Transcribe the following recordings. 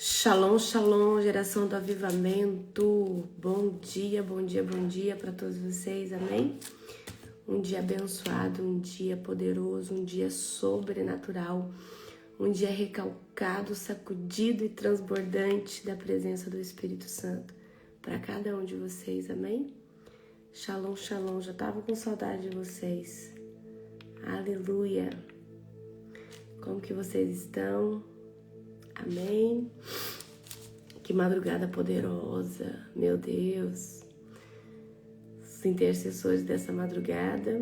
Shalom, shalom, geração do avivamento. Bom dia, bom dia, bom dia para todos vocês, amém? Um dia abençoado, um dia poderoso, um dia sobrenatural, um dia recalcado, sacudido e transbordante da presença do Espírito Santo para cada um de vocês, amém? Shalom, shalom, já tava com saudade de vocês. Aleluia. Como que vocês estão? Amém. Que madrugada poderosa, meu Deus. Os intercessores dessa madrugada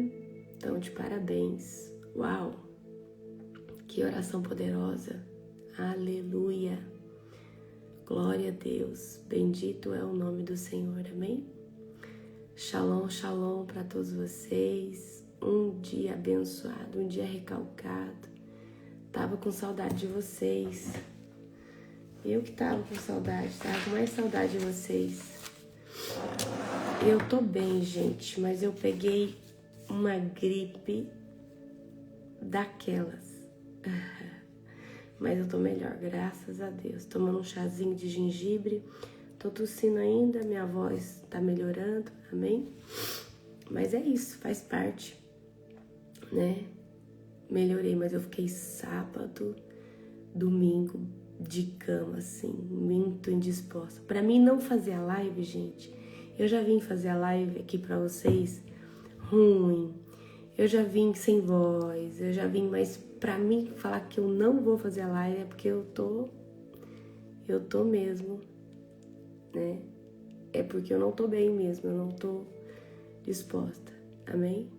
estão de parabéns. Uau, que oração poderosa. Aleluia. Glória a Deus. Bendito é o nome do Senhor, amém? Shalom, shalom para todos vocês. Um dia abençoado, um dia recalcado. Tava com saudade de vocês. Eu que tava com saudade, tava com mais saudade de vocês. Eu tô bem, gente, mas eu peguei uma gripe daquelas. Mas eu tô melhor, graças a Deus. Tomando um chazinho de gengibre, tô tossindo ainda, minha voz tá melhorando, amém? Mas é isso, faz parte, né? Melhorei, mas eu fiquei sábado, domingo, de cama, assim, muito indisposta. Pra mim não fazer a live, gente, eu já vim fazer a live aqui pra vocês ruim, eu já vim sem voz, eu já vim, mas pra mim falar que eu não vou fazer a live é porque eu tô mesmo, né? É porque eu não tô bem mesmo, eu não tô disposta, amém?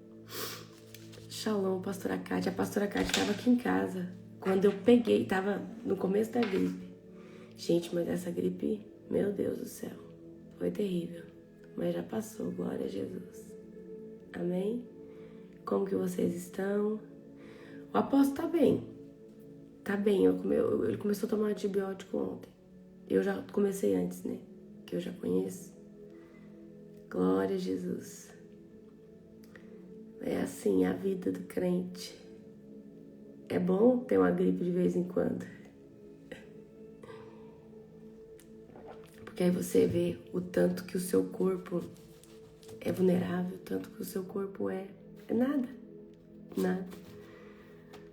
Shalom, pastora Kátia. A pastora Kátia estava aqui em casa quando eu peguei, tava no começo da gripe. Gente, mas essa gripe, meu Deus do céu, foi terrível. Mas já passou, glória a Jesus. Amém? Como que vocês estão? O apóstolo tá bem. Tá bem, ele começou a tomar antibiótico ontem. Eu já comecei antes, né? Que eu já conheço. Glória a Jesus. É assim a vida do crente. É bom ter uma gripe de vez em quando. Porque aí você vê o tanto que o seu corpo é vulnerável, o tanto que o seu corpo é nada. Nada.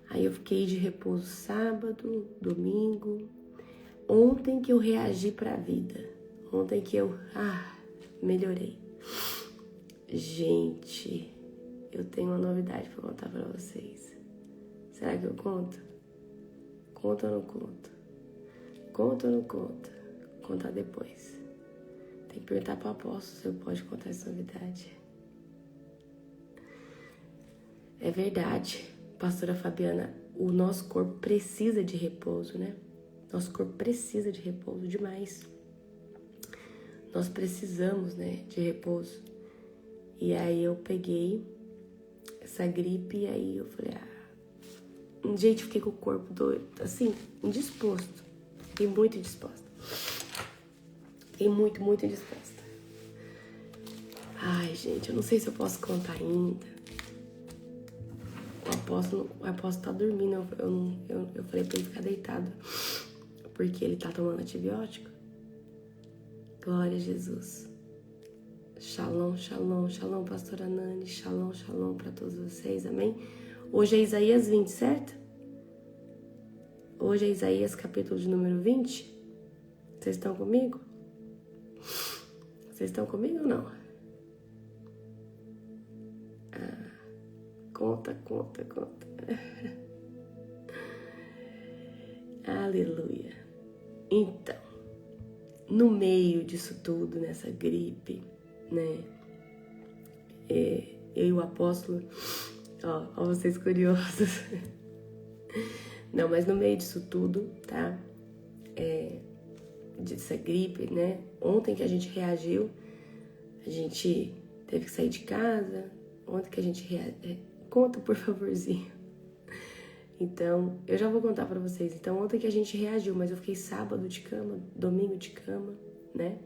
Aí eu fiquei de repouso sábado, domingo. Ontem que eu reagi pra vida. Ontem que eu melhorei. Gente, eu tenho uma novidade pra contar pra vocês. Será que eu conto? Conto ou não conto? Conto ou não conto? Contar depois. Tem que perguntar pro apóstolo se eu pode contar essa novidade. É verdade, pastora Fabiana, o nosso corpo precisa de repouso, né? Nosso corpo precisa de repouso demais. Nós precisamos, né, de repouso. E aí eu peguei essa gripe e aí eu falei, gente, fiquei com o corpo doido, assim, indisposto. Fiquei muito indisposta. Fiquei muito, muito indisposta. Ai, gente, eu não sei se eu posso contar ainda. O apóstolo tá dormindo, eu falei pra ele ficar deitado, porque ele tá tomando antibiótico. Glória a Jesus. Shalom, shalom, shalom, pastora Nani, shalom, shalom pra todos vocês, amém? Hoje é Isaías 20, certo? Hoje é Isaías capítulo de número 20. Vocês estão comigo? Vocês estão comigo ou não? Conta. Aleluia. Então, no meio disso tudo, nessa gripe, né? Eu e o apóstolo, ó vocês curiosos. Não, mas no meio disso tudo, tá? Dessa gripe, né? Ontem que a gente reagiu, a gente teve que sair de casa. Ontem que a gente conta, por favorzinho. Então, eu já vou contar pra vocês. Então, ontem que a gente reagiu, mas eu fiquei sábado de cama, domingo de cama, né?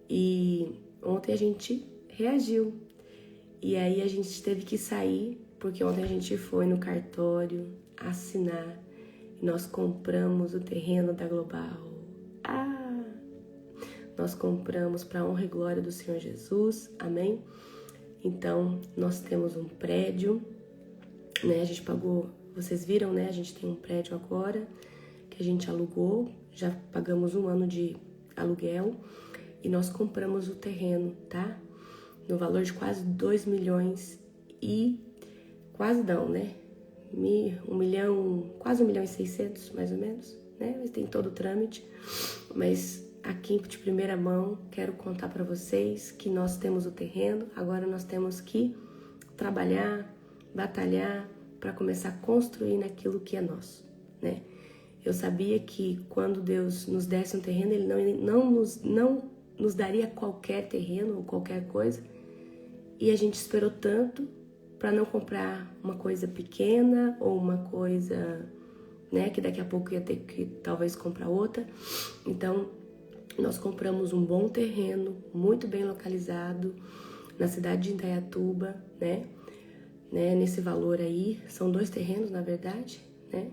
E ontem a gente reagiu. E aí a gente teve que sair, porque ontem a gente foi no cartório assinar Nós compramos o terreno da Global. Nós compramos para a honra e glória do Senhor Jesus. Amém? Então, nós temos um prédio, né? A gente pagou, vocês viram, né? A gente tem um prédio agora que a gente alugou. Já pagamos 1 ano de aluguel e nós compramos o terreno, tá? No valor de quase 2 milhões e... Quase não, né? 1 milhão, quase 1 milhão e 600, mais ou menos, né? Mas tem todo o trâmite. Mas aqui de primeira mão, quero contar para vocês que nós temos o terreno, agora nós temos que trabalhar, batalhar para começar a construir naquilo que é nosso, né? Eu sabia que quando Deus nos desse um terreno, Ele não nos daria qualquer terreno ou qualquer coisa, e a gente esperou tanto para não comprar uma coisa pequena ou uma coisa, né, que daqui a pouco ia ter que talvez comprar outra. Então, nós compramos um bom terreno, muito bem localizado, na cidade de Indaiatuba, né? Nesse valor aí, são 2 terrenos, na verdade, né?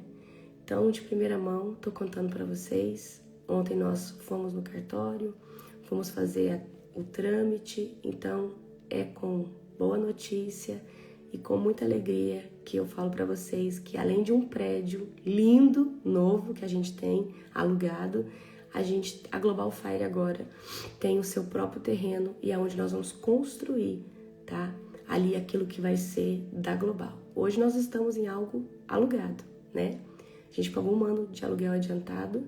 Então, de primeira mão, tô contando para vocês. Ontem nós fomos no cartório, fomos fazer o trâmite, então é com boa notícia e com muita alegria que eu falo para vocês que além de um prédio lindo, novo, que a gente tem alugado, a Global Fire agora tem o seu próprio terreno e é onde nós vamos construir, tá? Ali aquilo que vai ser da Global. Hoje nós estamos em algo alugado, né? A gente pagou 1 ano de aluguel adiantado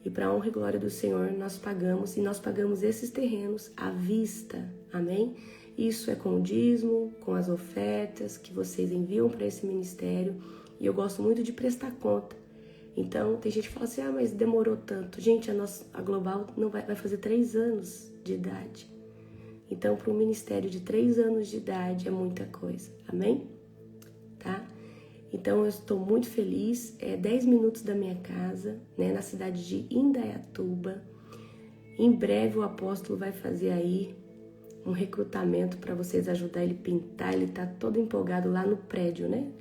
e para a honra e glória do Senhor nós pagamos esses terrenos à vista, amém? Isso é com o dízimo, com as ofertas que vocês enviam para esse ministério. E eu gosto muito de prestar conta. Então, tem gente que fala assim, mas demorou tanto. Gente, a Global não vai fazer 3 anos de idade. Então, para um ministério de 3 anos de idade é muita coisa. Amém? Tá? Então, eu estou muito feliz. É 10 minutos da minha casa, né, na cidade de Indaiatuba. Em breve o apóstolo vai fazer aí um recrutamento para vocês ajudar ele a pintar. Ele tá todo empolgado lá no prédio, né?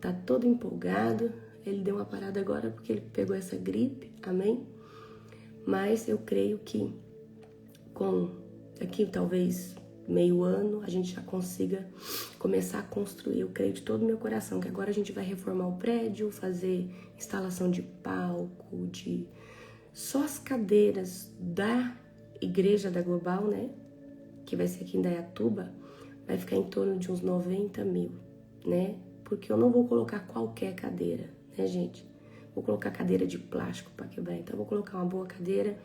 Tá todo empolgado. Ele deu uma parada agora porque ele pegou essa gripe, amém? Mas eu creio que com aqui talvez meio ano a gente já consiga começar a construir. Eu creio de todo o meu coração que agora a gente vai reformar o prédio, fazer instalação de palco, de só as cadeiras da igreja da Global, né? Que vai ser aqui em Indaiatuba, vai ficar em torno de uns 90 mil, né? Porque eu não vou colocar qualquer cadeira, né, gente? Vou colocar cadeira de plástico para quebrar, então eu vou colocar uma boa cadeira.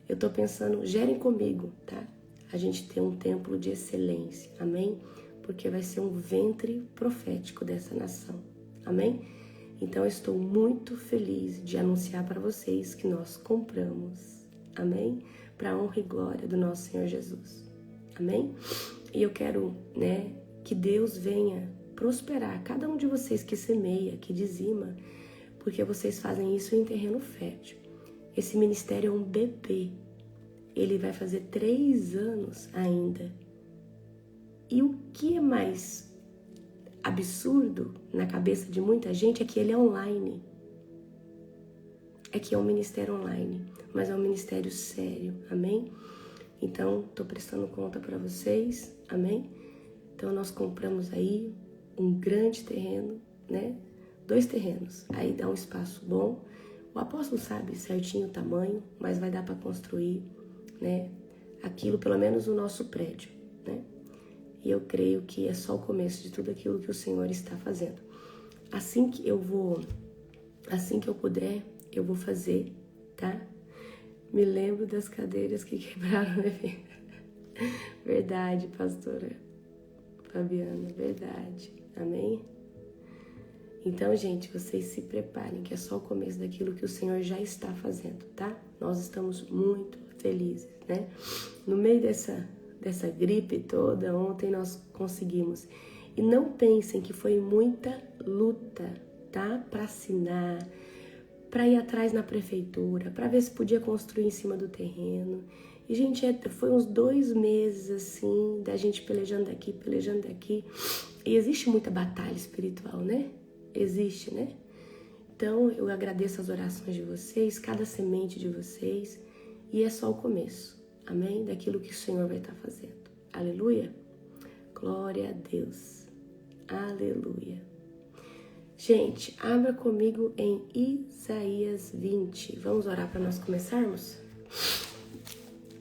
Eu tô pensando, gerem comigo, tá? A gente tem um templo de excelência, amém? Porque vai ser um ventre profético dessa nação, amém? Então eu estou muito feliz de anunciar para vocês que nós compramos, amém? Para a honra e glória do nosso Senhor Jesus. Amém? E eu quero, né, que Deus venha prosperar cada um de vocês que semeia, que dizima, porque vocês fazem isso em terreno fértil. Esse ministério é um bebê. Ele vai fazer 3 anos ainda. E o que é mais absurdo na cabeça de muita gente é que ele é online. É que é um ministério online, mas é um ministério sério, amém? Então, tô prestando conta para vocês, amém? Então, nós compramos aí um grande terreno, né? 2 terrenos, aí dá um espaço bom. O apóstolo sabe certinho o tamanho, mas vai dar para construir, né? Aquilo, pelo menos o nosso prédio, né? E eu creio que é só o começo de tudo aquilo que o Senhor está fazendo. Assim que eu puder, eu vou fazer, tá? Me lembro das cadeiras que quebraram, né? Verdade, pastora Fabiana, verdade. Amém? Então, gente, vocês se preparem, que é só o começo daquilo que o Senhor já está fazendo, tá? Nós estamos muito felizes, né? No meio dessa gripe toda, ontem nós conseguimos. E não pensem que foi muita luta, tá? Para assinar, para ir atrás na prefeitura, para ver se podia construir em cima do terreno. E, gente, foi uns 2 meses, assim, da gente pelejando daqui. E existe muita batalha espiritual, né? Existe, né? Então, eu agradeço as orações de vocês, cada semente de vocês, e é só o começo, amém? Daquilo que o Senhor vai estar fazendo. Aleluia? Glória a Deus. Aleluia. Gente, abra comigo em Isaías 20. Vamos orar para nós começarmos?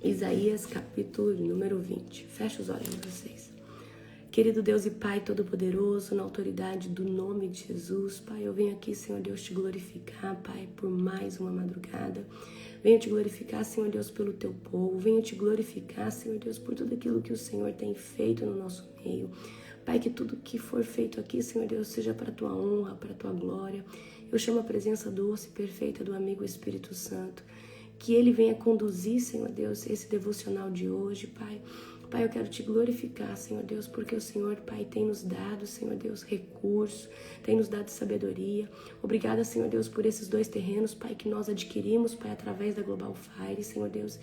Isaías, capítulo número 20. Fecha os olhos de vocês. Querido Deus e Pai Todo-Poderoso, na autoridade do nome de Jesus, Pai, eu venho aqui, Senhor Deus, te glorificar, Pai, por mais uma madrugada. Venho te glorificar, Senhor Deus, pelo teu povo. Venho te glorificar, Senhor Deus, por tudo aquilo que o Senhor tem feito no nosso meio. Pai, que tudo que for feito aqui, Senhor Deus, seja para a tua honra, para a tua glória. Eu chamo a presença doce e perfeita do amigo Espírito Santo. Que ele venha conduzir, Senhor Deus, esse devocional de hoje, Pai. Pai, eu quero te glorificar, Senhor Deus, porque o Senhor, Pai, tem nos dado, Senhor Deus, recursos, tem nos dado sabedoria. Obrigada, Senhor Deus, por esses 2 terrenos, Pai, que nós adquirimos, Pai, através da Global Fire, Senhor Deus.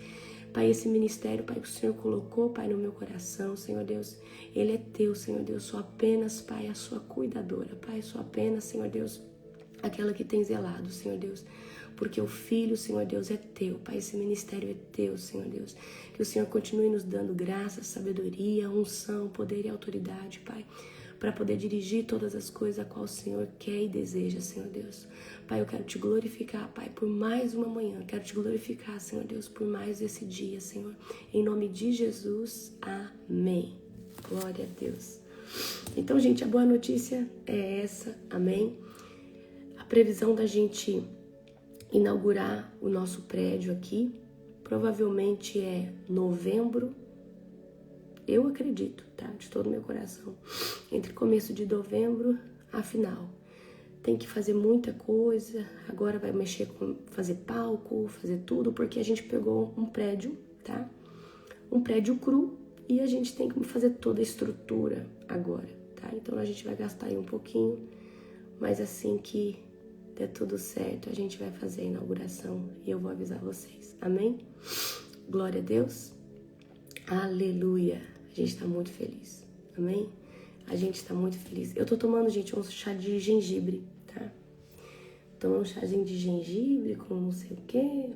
Pai, esse ministério, Pai, que o Senhor colocou, Pai, no meu coração, Senhor Deus, ele é teu, Senhor Deus, sou apenas, Pai, a sua cuidadora, Pai, sou apenas, Senhor Deus, aquela que tem zelado, Senhor Deus. Porque o Filho, Senhor Deus, é teu, Pai, esse ministério é teu, Senhor Deus. Que o Senhor continue nos dando graça, sabedoria, unção, poder e autoridade, Pai, para poder dirigir todas as coisas a qual o Senhor quer e deseja, Senhor Deus. Pai, eu quero te glorificar, Pai, por mais uma manhã. Quero te glorificar, Senhor Deus, por mais esse dia, Senhor. Em nome de Jesus, amém. Glória a Deus. Então, gente, a boa notícia é essa, amém? A previsão da gente inaugurar o nosso prédio aqui, provavelmente é novembro, eu acredito, tá? De todo o meu coração, entre começo de novembro a final. Tem que fazer muita coisa, agora vai mexer com fazer palco, fazer tudo, porque a gente pegou um prédio, tá? Um prédio cru e a gente tem que fazer toda a estrutura agora, tá? Então a gente vai gastar aí um pouquinho, mas assim que der tudo certo, a gente vai fazer a inauguração e eu vou avisar vocês. Amém? Glória a Deus. Aleluia. A gente tá muito feliz. Amém? A gente tá muito feliz. Eu tô tomando, gente, um chá de gengibre, tá? Tomando um chazinho de gengibre com não sei o quê.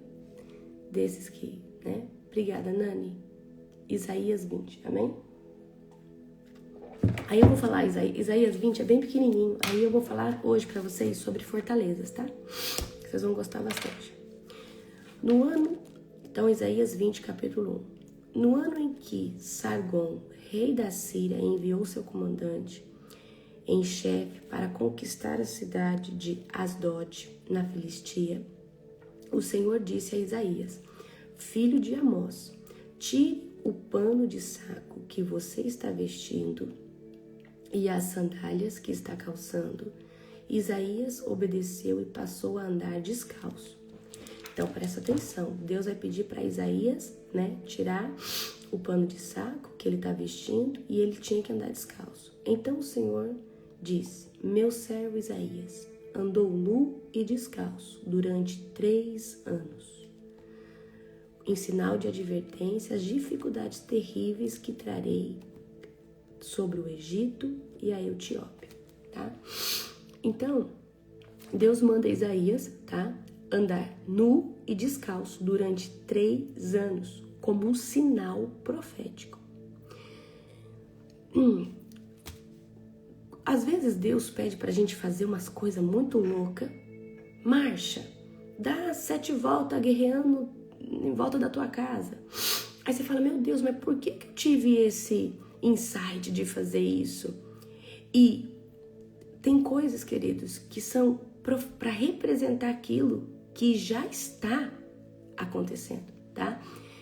Desses que, né? Obrigada, Nani. Isaías 20. Amém? Aí eu vou falar, Isaías 20 é bem pequenininho. Aí eu vou falar hoje pra vocês sobre fortalezas, tá? Vocês vão gostar bastante. Então Isaías 20, capítulo 1. No ano em que Sargon, rei da Síria, enviou seu comandante em chefe para conquistar a cidade de Asdod, na Filistia, o Senhor disse a Isaías, filho de Amós, tire o pano de saco que você está vestindo e as sandálias que está calçando. Isaías obedeceu e passou a andar descalço. Então, presta atenção. Deus vai pedir para Isaías, né, tirar o pano de saco que ele está vestindo e ele tinha que andar descalço. Então, o Senhor disse, meu servo Isaías andou nu e descalço durante 3 anos. Em sinal de advertência, as dificuldades terríveis que trarei sobre o Egito e a Etiópia, tá? Então, Deus manda Isaías, tá? Andar nu e descalço durante 3 anos, como um sinal profético. Às vezes Deus pede pra gente fazer umas coisas muito loucas. Marcha, dá 7 voltas guerreando em volta da tua casa. Aí você fala, meu Deus, mas por que eu tive esse insight de fazer isso? E tem coisas, queridos, que são para representar aquilo que já está acontecendo, tá?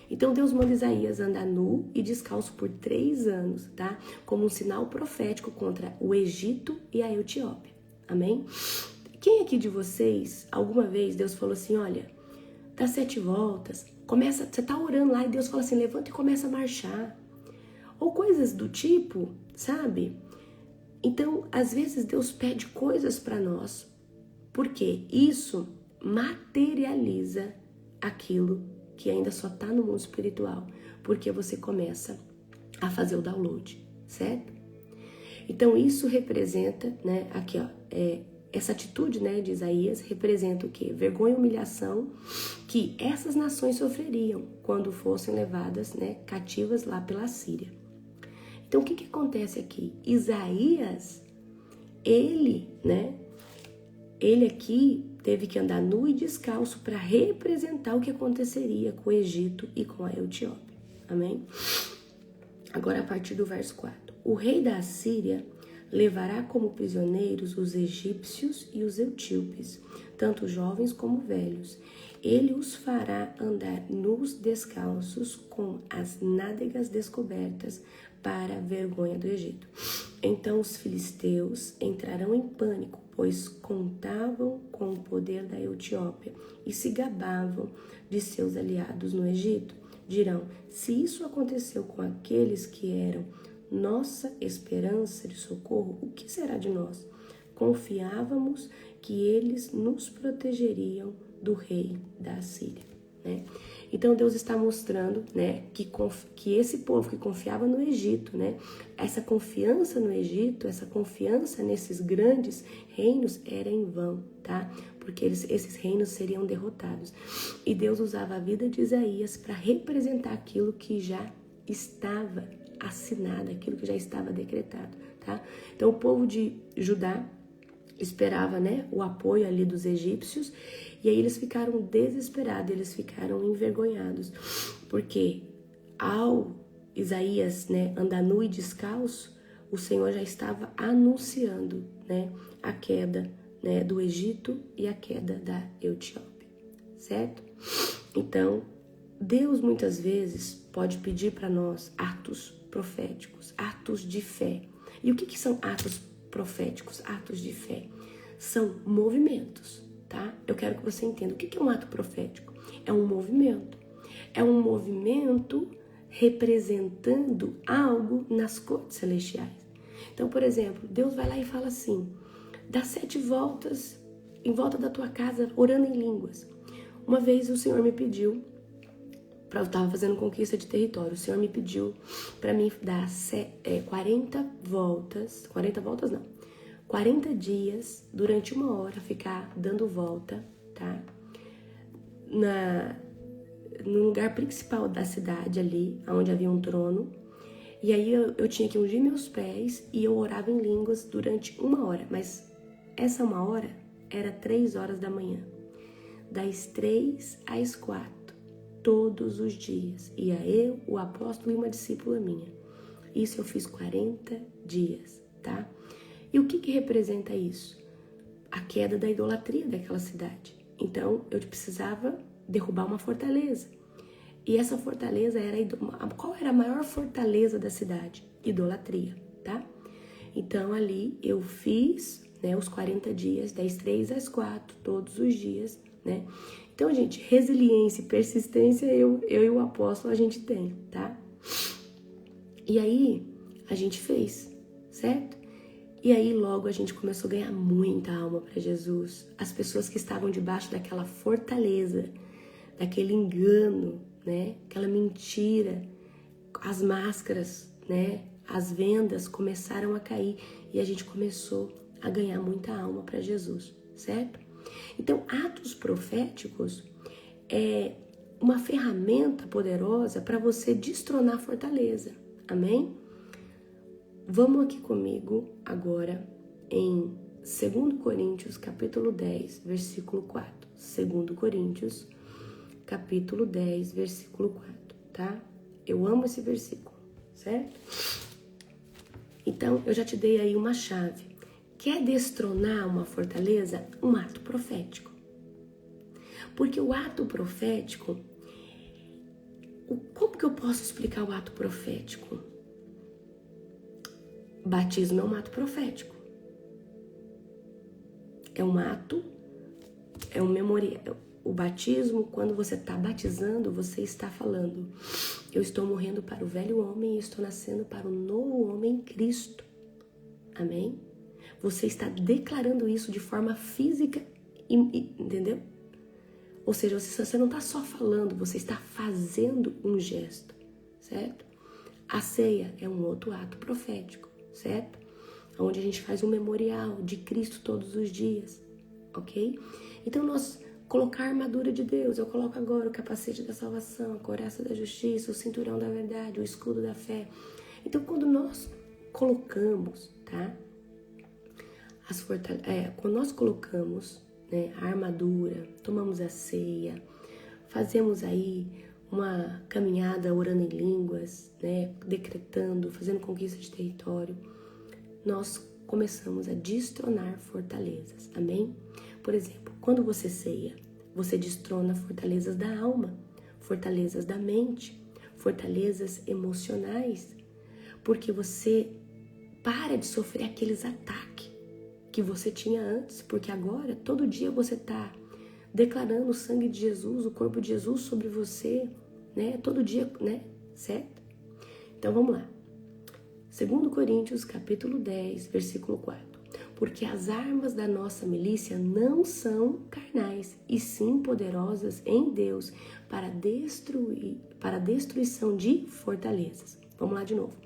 Então Deus manda Isaías andar nu e descalço por 3 anos, tá? Como um sinal profético contra o Egito e a Etiópia, amém? Quem aqui de vocês, alguma vez Deus falou assim, olha, dá 7 voltas, começa, você tá orando lá e Deus fala assim, levanta e começa a marchar. Ou coisas do tipo, sabe? Então, às vezes Deus pede coisas para nós, porque isso materializa aquilo que ainda só tá no mundo espiritual, porque você começa a fazer o download, certo? Então, isso representa, né, aqui ó, essa atitude, né, de Isaías representa o quê? Vergonha e humilhação que essas nações sofreriam quando fossem levadas, né, cativas lá pela Síria. Então, o que acontece aqui? Isaías, ele aqui teve que andar nu e descalço para representar o que aconteceria com o Egito e com a Etiópia. Amém? Agora, a partir do verso 4. O rei da Assíria levará como prisioneiros os egípcios e os etíopes, tanto jovens como velhos. Ele os fará andar nus descalços com as nádegas descobertas para a vergonha do Egito. Então os filisteus entrarão em pânico, pois contavam com o poder da Etiópia e se gabavam de seus aliados no Egito. Dirão, se isso aconteceu com aqueles que eram nossa esperança de socorro, o que será de nós? Confiávamos que eles nos protegeriam do rei da Assíria, né? Então Deus está mostrando, né, que esse povo que confiava no Egito, né, essa confiança no Egito, essa confiança nesses grandes reinos era em vão, tá? Porque esses reinos seriam derrotados. E Deus usava a vida de Isaías para representar aquilo que já estava assinado, aquilo que já estava decretado, tá? Então o povo de Judá esperava, né, o apoio ali dos egípcios, e aí eles ficaram desesperados, eles ficaram envergonhados, porque ao Isaías, né, andar nu e descalço, o Senhor já estava anunciando, né, a queda, né, do Egito e a queda da Etiópia, certo? Então, Deus muitas vezes pode pedir para nós atos proféticos, atos de fé. E o que são atos proféticos, atos de fé? São movimentos, tá? Eu quero que você entenda. O que é um ato profético? É um movimento. É um movimento representando algo nas cortes celestiais. Então, por exemplo, Deus vai lá e fala assim, dá 7 voltas em volta da tua casa, orando em línguas. Uma vez o Senhor me pediu, eu estava fazendo conquista de território, o Senhor me pediu para mim dar 40 voltas, 40 dias, durante 1 hora, ficar dando volta, tá? No lugar principal da cidade ali, onde havia um trono. E aí eu tinha que ungir meus pés e eu orava em línguas durante 1 hora. Mas essa 1 hora era 3 horas da manhã. Das 3 às 4. Todos os dias. Ia eu, o apóstolo e uma discípula minha. Isso eu fiz 40 dias, tá? E o que representa isso? A queda da idolatria daquela cidade. Então, eu precisava derrubar uma fortaleza. E essa fortaleza era... Qual era a maior fortaleza da cidade? Idolatria, tá? Então, ali eu fiz, né, os 40 dias, das 3 às 4, todos os dias, né? Então, gente, resiliência e persistência eu e o apóstolo a gente tem, tá? E aí, a gente fez, certo? E aí, logo, a gente começou a ganhar muita alma para Jesus. As pessoas que estavam debaixo daquela fortaleza, daquele engano, né? Aquela mentira, as máscaras, né? As vendas começaram a cair e a gente começou a ganhar muita alma para Jesus, certo? Então, atos proféticos é uma ferramenta poderosa para você destronar a fortaleza. Amém? Vamos aqui comigo agora em 2 Coríntios, capítulo 10, versículo 4. 2 Coríntios, capítulo 10, versículo 4, tá? Eu amo esse versículo, certo? Então, eu já te dei aí uma chave. Quer destronar uma fortaleza? Um ato profético. Porque o ato profético... Como que eu posso explicar o ato profético? Batismo é um ato profético. É um ato, é um memorial. O batismo, quando você está batizando, você está falando: eu estou morrendo para o velho homem e estou nascendo para o novo homem em Cristo. Amém? Você está declarando isso de forma física, entendeu? Ou seja, você não está só falando, você está fazendo um gesto, certo? A ceia é um outro ato profético, certo? onde a gente faz um memorial de Cristo todos os dias, ok? Então nós colocar a armadura de Deus, eu coloco agora o capacete da salvação, a couraça da justiça, o cinturão da verdade, o escudo da fé. Então quando nós colocamos, tá? Quando nós colocamos, né, a armadura, tomamos a ceia, fazemos aí uma caminhada orando em línguas, né, decretando, fazendo conquista de território, nós começamos a destronar fortalezas, amém? Por exemplo, quando você ceia, você destrona fortalezas da alma, fortalezas da mente, fortalezas emocionais, porque você para de sofrer aqueles ataques que você tinha antes, porque agora, todo dia você está declarando o sangue de Jesus, o corpo de Jesus sobre você, né? Todo dia, né? Certo? Então vamos lá. 2 Coríntios, capítulo 10, versículo 4. Porque as armas da nossa milícia não são carnais, e sim poderosas em Deus para destruição de fortalezas. Vamos lá de novo.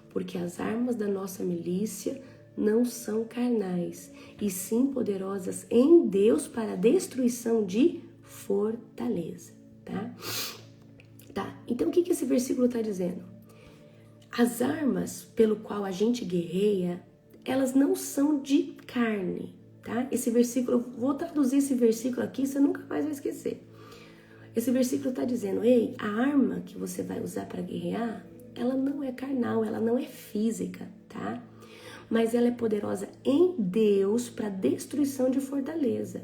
Porque as armas da nossa milícia não são carnais, e sim poderosas em Deus para destruição de fortaleza, tá? Tá, então o que esse versículo está dizendo? As armas pelo qual a gente guerreia, elas não são de carne, tá? Esse versículo, eu vou traduzir esse versículo aqui, você nunca mais vai esquecer. Esse versículo está dizendo, ei, a arma que você vai usar para guerrear, ela não é carnal, ela não é física, tá? Mas ela é poderosa em Deus para destruição de fortaleza.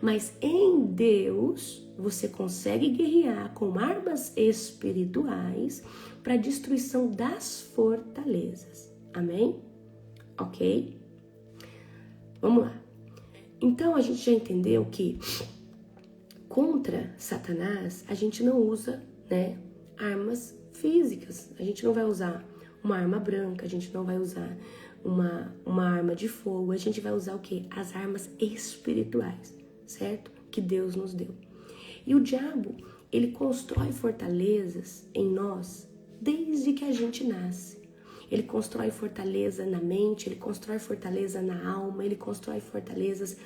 Mas em Deus, você consegue guerrear com armas espirituais para destruição das fortalezas. Amém? Ok? Vamos lá. Então, a gente já entendeu que contra Satanás, a gente não usa, né, armas físicas. A gente não vai usar uma arma branca, a gente não vai usar uma arma de fogo, a gente vai usar o quê? As armas espirituais, certo? Que Deus nos deu. E o diabo, ele constrói fortalezas em nós desde que a gente nasce. Ele constrói fortaleza na mente, ele constrói fortaleza na alma, ele constrói fortalezas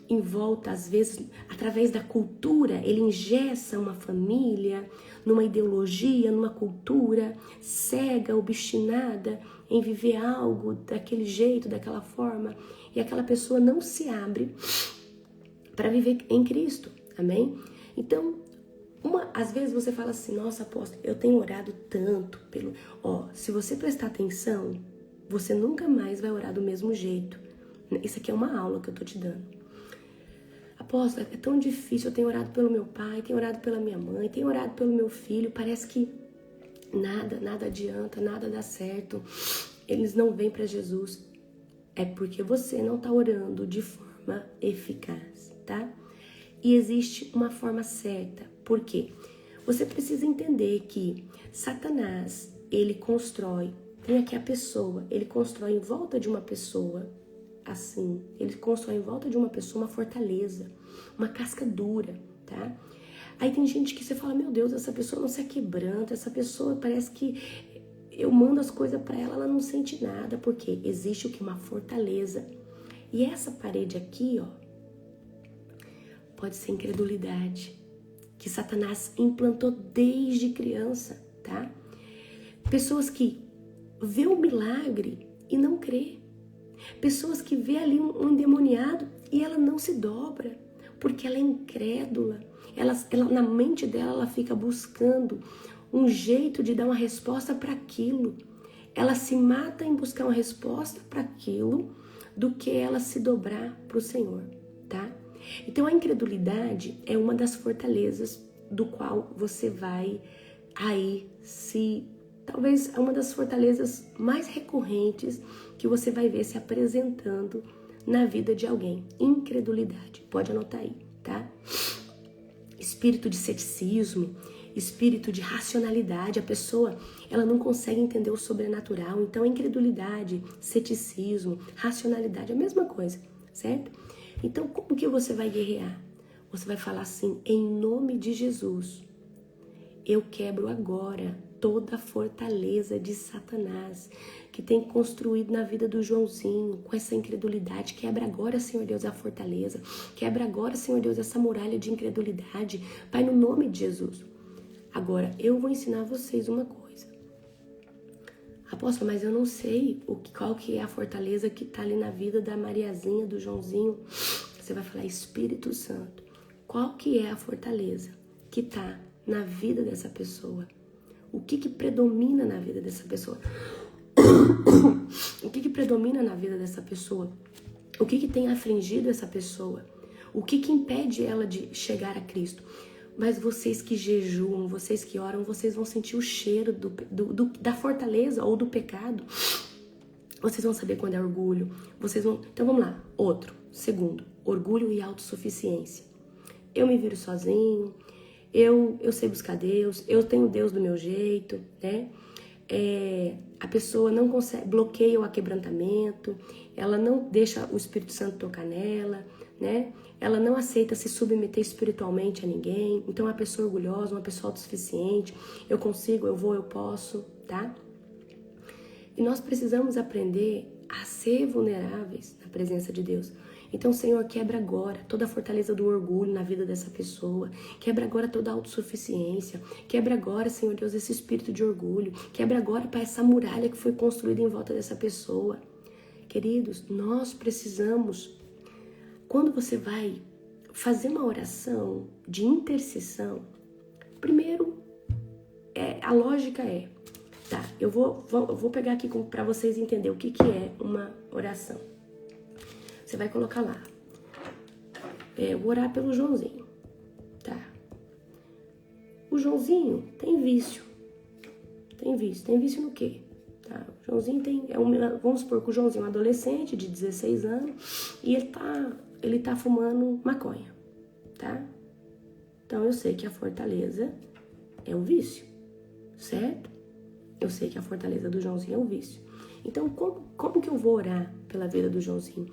em volta, às vezes, através da cultura, ele engessa uma família numa ideologia, numa cultura cega, obstinada em viver algo daquele jeito, daquela forma, e aquela pessoa não se abre para viver em Cristo, amém? Então, às vezes você fala assim, nossa, apóstolo, eu tenho orado tanto pelo... se você prestar atenção, você nunca mais vai orar do mesmo jeito. Isso aqui é uma aula que eu tô te dando. Apóstolo, é tão difícil, eu tenho orado pelo meu pai, tenho orado pela minha mãe, tenho orado pelo meu filho, parece que nada adianta, nada dá certo, eles não vêm para Jesus. É porque você não tá orando de forma eficaz, tá? E existe uma forma certa. Por quê? Você precisa entender que Satanás, ele constrói, tem aqui a pessoa, ele constrói em volta de uma pessoa, assim, ele constrói em volta de uma pessoa uma fortaleza, uma casca dura, tá? Aí tem gente que você fala, meu Deus, essa pessoa não se quebranta, essa pessoa parece que eu mando as coisas pra ela, ela não sente nada, porque existe o que? Uma fortaleza. E essa parede aqui, ó, pode ser incredulidade, que Satanás implantou desde criança, tá? Pessoas que vê o milagre e não crê. Pessoas que vê ali um endemoniado e ela não se dobra, porque ela é incrédula. Ela, na mente dela, ela fica buscando um jeito de dar uma resposta para aquilo. Ela se mata em buscar uma resposta para aquilo do que ela se dobrar para o Senhor, tá? Então a incredulidade é uma das fortalezas do qual você vai aí talvez é uma das fortalezas mais recorrentes que você vai ver se apresentando na vida de alguém. Incredulidade, pode anotar aí, tá? Espírito de ceticismo, espírito de racionalidade, a pessoa, ela não consegue entender o sobrenatural, então incredulidade, ceticismo, racionalidade, é a mesma coisa, certo? Então, como que você vai guerrear? Você vai falar assim, em nome de Jesus, eu quebro agora toda a fortaleza de Satanás que tem construído na vida do Joãozinho com essa incredulidade. Quebra agora, Senhor Deus, a fortaleza. Quebra agora, Senhor Deus, essa muralha de incredulidade. Pai, no nome de Jesus. Agora, eu vou ensinar vocês uma coisa. Apóstolo, mas eu não sei qual que é a fortaleza que está ali na vida da Mariazinha, do Joãozinho. Você vai falar, Espírito Santo, qual que é a fortaleza que está na vida dessa pessoa? O que predomina na vida dessa pessoa? O que predomina na vida dessa pessoa? O que tem afligido essa pessoa? O que impede ela de chegar a Cristo? Mas vocês que jejuam, vocês que oram, vocês vão sentir o cheiro da fortaleza ou do pecado. Vocês vão saber quando é orgulho. Então vamos lá. Segundo, orgulho e autossuficiência. Eu me viro sozinho, eu sei buscar Deus, eu tenho Deus do meu jeito, né? A pessoa não consegue, bloqueia o aquebrantamento, ela não deixa o Espírito Santo tocar nela, né? Ela não aceita se submeter espiritualmente a ninguém. Então, é uma pessoa orgulhosa, uma pessoa autossuficiente. Eu consigo, eu vou, eu posso, tá? E nós precisamos aprender a ser vulneráveis na presença de Deus. Então, Senhor, quebra agora toda a fortaleza do orgulho na vida dessa pessoa. Quebra agora toda a autossuficiência. Quebra agora, Senhor Deus, esse espírito de orgulho. Quebra agora, Pai, essa muralha que foi construída em volta dessa pessoa. Queridos, nós precisamos... Quando você vai fazer uma oração de intercessão, primeiro, a lógica é... Tá, eu vou pegar aqui para vocês entenderem o que é uma oração. Você vai colocar lá, vou orar pelo Joãozinho, tá? O Joãozinho tem vício. Tem vício no quê? Tá? O Joãozinho vamos supor que o Joãozinho é um adolescente de 16 anos e ele tá fumando maconha, tá? Então eu sei que a fortaleza é o vício, certo? Eu sei que a fortaleza do Joãozinho é o vício. Então, como que eu vou orar pela vida do Joãozinho?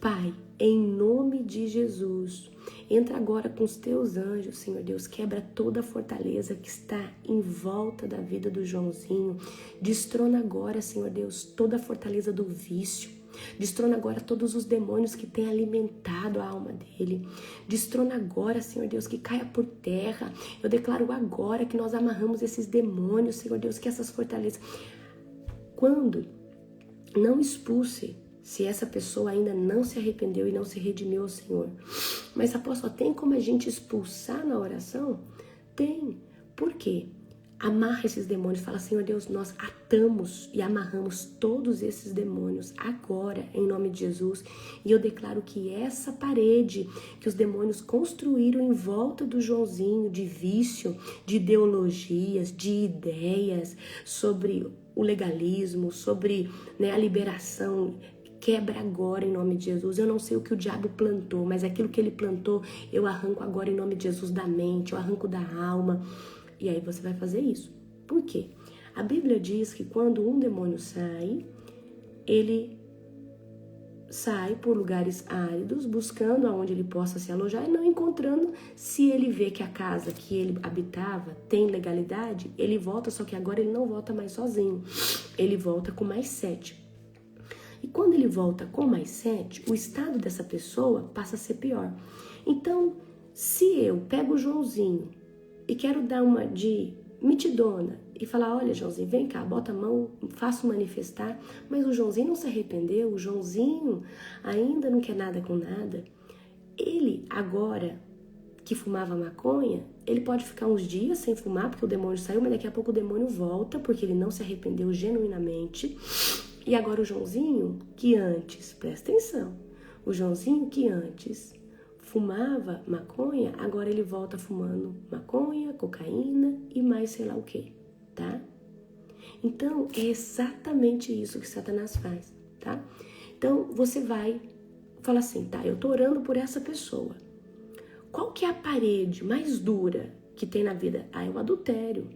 Pai, em nome de Jesus, entra agora com os teus anjos, Senhor Deus, quebra toda a fortaleza que está em volta da vida do Joãozinho. Destrona agora, Senhor Deus, toda a fortaleza do vício. Destrona agora todos os demônios que têm alimentado a alma dele. Destrona agora, Senhor Deus, que caia por terra. Eu declaro agora que nós amarramos esses demônios, Senhor Deus, que essas fortalezas... Quando não expulse, se essa pessoa ainda não se arrependeu e não se redimiu ao Senhor. Mas, apóstolo, tem como a gente expulsar na oração? Tem. Por quê? Amarra esses demônios. Fala, Senhor Deus, nós atamos e amarramos todos esses demônios agora, em nome de Jesus. E eu declaro que essa parede que os demônios construíram em volta do Joãozinho, de vício, de ideologias, de ideias sobre o legalismo, sobre, né, a liberação, quebra agora em nome de Jesus. Eu não sei o que o diabo plantou, mas aquilo que ele plantou, eu arranco agora em nome de Jesus da mente, eu arranco da alma. E aí você vai fazer isso. Por quê? A Bíblia diz que quando um demônio sai, ele sai por lugares áridos, buscando aonde ele possa se alojar e não encontrando. Se ele vê que a casa que ele habitava tem legalidade, ele volta, só que agora ele não volta mais sozinho. Ele volta com mais 7. E quando ele volta com mais 7, o estado dessa pessoa passa a ser pior. Então, se eu pego o Joãozinho e quero dar uma de mitidona e falar, olha, Joãozinho, vem cá, bota a mão, faço manifestar, mas o Joãozinho não se arrependeu, o Joãozinho ainda não quer nada com nada. Ele, agora que fumava maconha, ele pode ficar uns dias sem fumar, porque o demônio saiu, mas daqui a pouco o demônio volta, porque ele não se arrependeu genuinamente. E agora o Joãozinho, que antes, presta atenção, o Joãozinho que antes fumava maconha, agora ele volta fumando maconha, cocaína e mais sei lá o que, tá? Então, é exatamente isso que Satanás faz, tá? Então, você vai falar assim, tá, eu tô orando por essa pessoa. Qual que é a parede mais dura que tem na vida? Ah, é o adultério.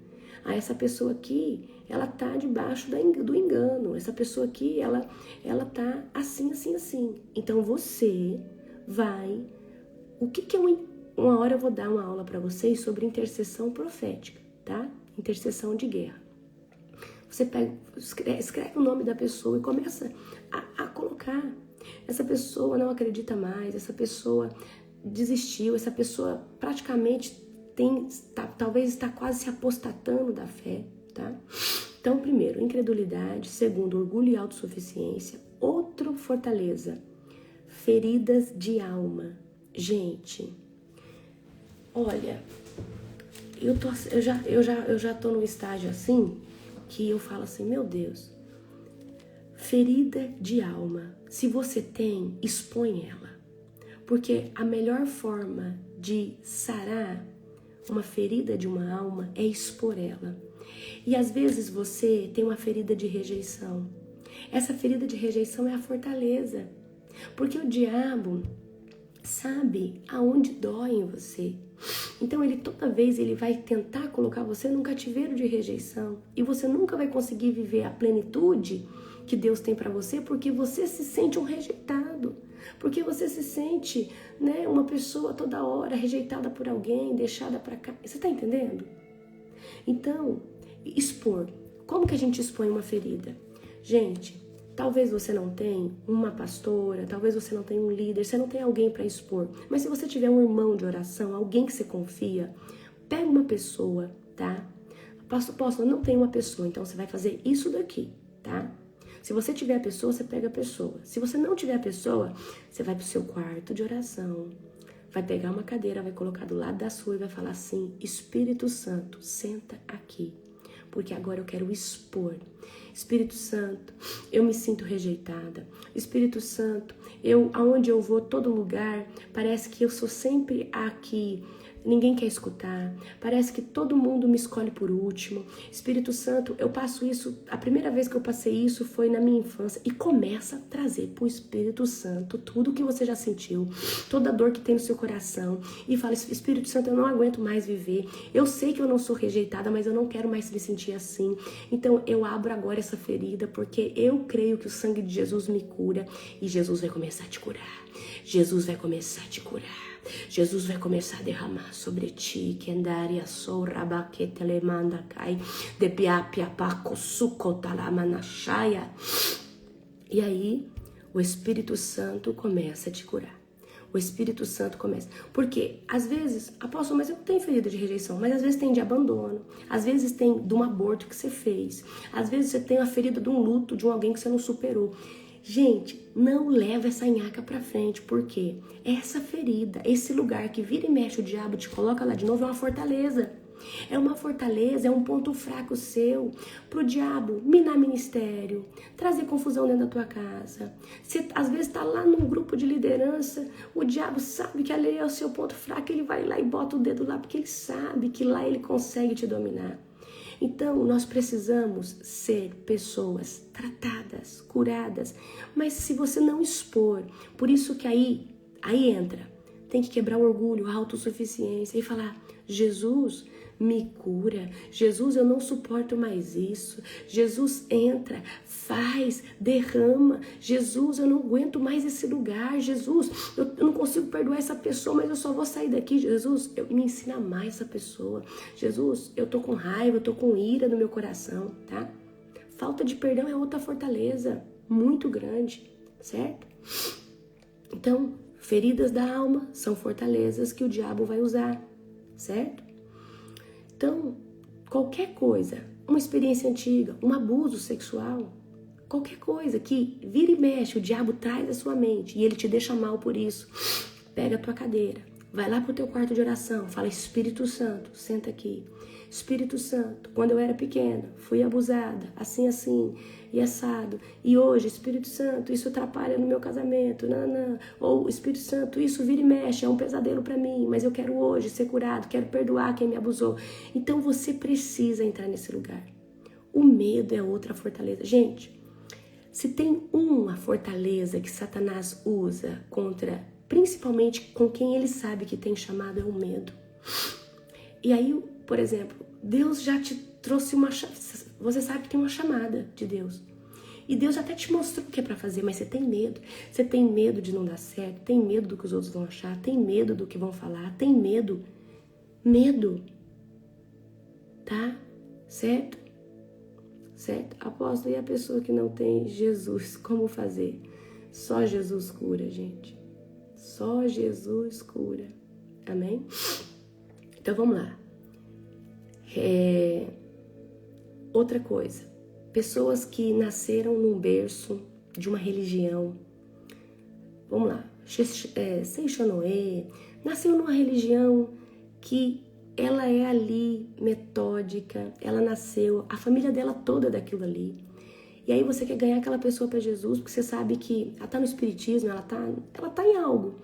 Ah, essa pessoa aqui, ela tá debaixo do engano. Essa pessoa aqui, ela tá assim, assim, assim. Então, você vai... O que é uma hora eu vou dar uma aula para vocês sobre intercessão profética, tá? Intercessão de guerra. Você pega, escreve o nome da pessoa e começa a colocar. Essa pessoa não acredita mais, essa pessoa desistiu, essa pessoa praticamente talvez está quase se apostatando da fé, tá? Então, primeiro, incredulidade. Segundo, orgulho e autossuficiência. Outro, fortaleza, feridas de alma. Gente, olha, eu já tô num estágio assim que eu falo assim, meu Deus, ferida de alma. Se você tem, expõe ela. Porque a melhor forma de sarar uma ferida de uma alma é expor ela. E às vezes você tem uma ferida de rejeição. Essa ferida de rejeição é a fortaleza. Porque o diabo sabe aonde dói em você. Então toda vez ele vai tentar colocar você num cativeiro de rejeição. E você nunca vai conseguir viver a plenitude que Deus tem para você, porque você se sente um rejeitado. Porque você se sente, né, uma pessoa toda hora rejeitada por alguém, deixada para cá. Você tá entendendo? Então, expor. Como que a gente expõe uma ferida? Gente, talvez você não tenha uma pastora, talvez você não tenha um líder, você não tenha alguém para expor. Mas se você tiver um irmão de oração, alguém que você confia, pega uma pessoa, tá? Pastor, não tem uma pessoa, então você vai fazer isso daqui, tá? Se você tiver a pessoa, você pega a pessoa. Se você não tiver a pessoa, você vai pro seu quarto de oração, vai pegar uma cadeira, vai colocar do lado da sua e vai falar assim, Espírito Santo, senta aqui, porque agora eu quero expor. Espírito Santo, eu me sinto rejeitada. Espírito Santo, aonde eu vou, todo lugar, parece que eu sou sempre aqui. Ninguém quer escutar, parece que todo mundo me escolhe por último. Espírito Santo, eu passo isso, a primeira vez que eu passei isso foi na minha infância. E começa a trazer pro Espírito Santo tudo que você já sentiu, toda a dor que tem no seu coração. E fala, Espírito Santo, eu não aguento mais viver. Eu sei que eu não sou rejeitada, mas eu não quero mais me sentir assim. Então eu abro agora essa ferida, porque eu creio que o sangue de Jesus me cura. E Jesus vai começar a te curar. Jesus vai começar a te curar. Jesus vai começar a derramar sobre ti, kendaria sou rabaquete lemanda cai, de piapia paco sucotalamanachaya. E aí, o Espírito Santo começa a te curar. O Espírito Santo começa. Porque, às vezes, apóstolo, mas eu não tenho ferida de rejeição, mas às vezes tem de abandono, às vezes tem de um aborto que você fez, às vezes você tem a ferida de um luto, de alguém que você não superou. Gente, não leva essa nhaca pra frente, porque essa ferida, esse lugar que vira e mexe o diabo te coloca lá de novo, é uma fortaleza. É uma fortaleza, é um ponto fraco seu pro diabo minar ministério, trazer confusão dentro da tua casa. Você às vezes tá lá num grupo de liderança, o diabo sabe que ali é o seu ponto fraco, ele vai lá e bota o dedo lá, porque ele sabe que lá ele consegue te dominar. Então, nós precisamos ser pessoas tratadas, curadas. Mas se você não expor, por isso que aí entra. Tem que quebrar o orgulho, a autossuficiência e falar, Jesus, me cura. Jesus, eu não suporto mais isso. Jesus, entra, faz, derrama. Jesus, eu não aguento mais esse lugar. Jesus, eu não consigo perdoar essa pessoa, mas eu só vou sair daqui. Jesus, me ensina mais essa pessoa. Jesus, eu tô com raiva, eu tô com ira no meu coração, tá? Falta de perdão é outra fortaleza muito grande, certo? Então, feridas da alma são fortalezas que o diabo vai usar, certo? Então, qualquer coisa, uma experiência antiga, um abuso sexual, qualquer coisa que vira e mexe, o diabo traz à sua mente e ele te deixa mal por isso, pega a tua cadeira, vai lá pro teu quarto de oração, fala, Espírito Santo, senta aqui. Espírito Santo, quando eu era pequena, fui abusada, assim, e assado. E hoje, Espírito Santo, isso atrapalha no meu casamento. Não. Ou, Espírito Santo, isso vira e mexe, é um pesadelo para mim, mas eu quero hoje ser curado, quero perdoar quem me abusou. Então você precisa entrar nesse lugar. O medo é outra fortaleza. Gente, se tem uma fortaleza que Satanás usa contra, principalmente com quem ele sabe que tem chamado, é o medo. E aí, por exemplo, Deus já te trouxe você sabe que tem uma chamada de Deus. E Deus até te mostrou o que é pra fazer, mas você tem medo. Você tem medo de não dar certo, tem medo do que os outros vão achar, tem medo do que vão falar, tem medo. Medo. Tá? Certo? certo? Apóstolo, e a pessoa que não tem Jesus, como fazer? Só Jesus cura, gente. Só Jesus cura. Amém? Então vamos lá. Outra coisa. Pessoas que nasceram num berço de uma religião. Vamos lá. Seixonoe nasceu numa religião que ela é ali metódica, ela nasceu, a família dela toda é daquilo ali. E aí você quer ganhar aquela pessoa para Jesus, porque você sabe que ela tá no espiritismo, ela tá em algo.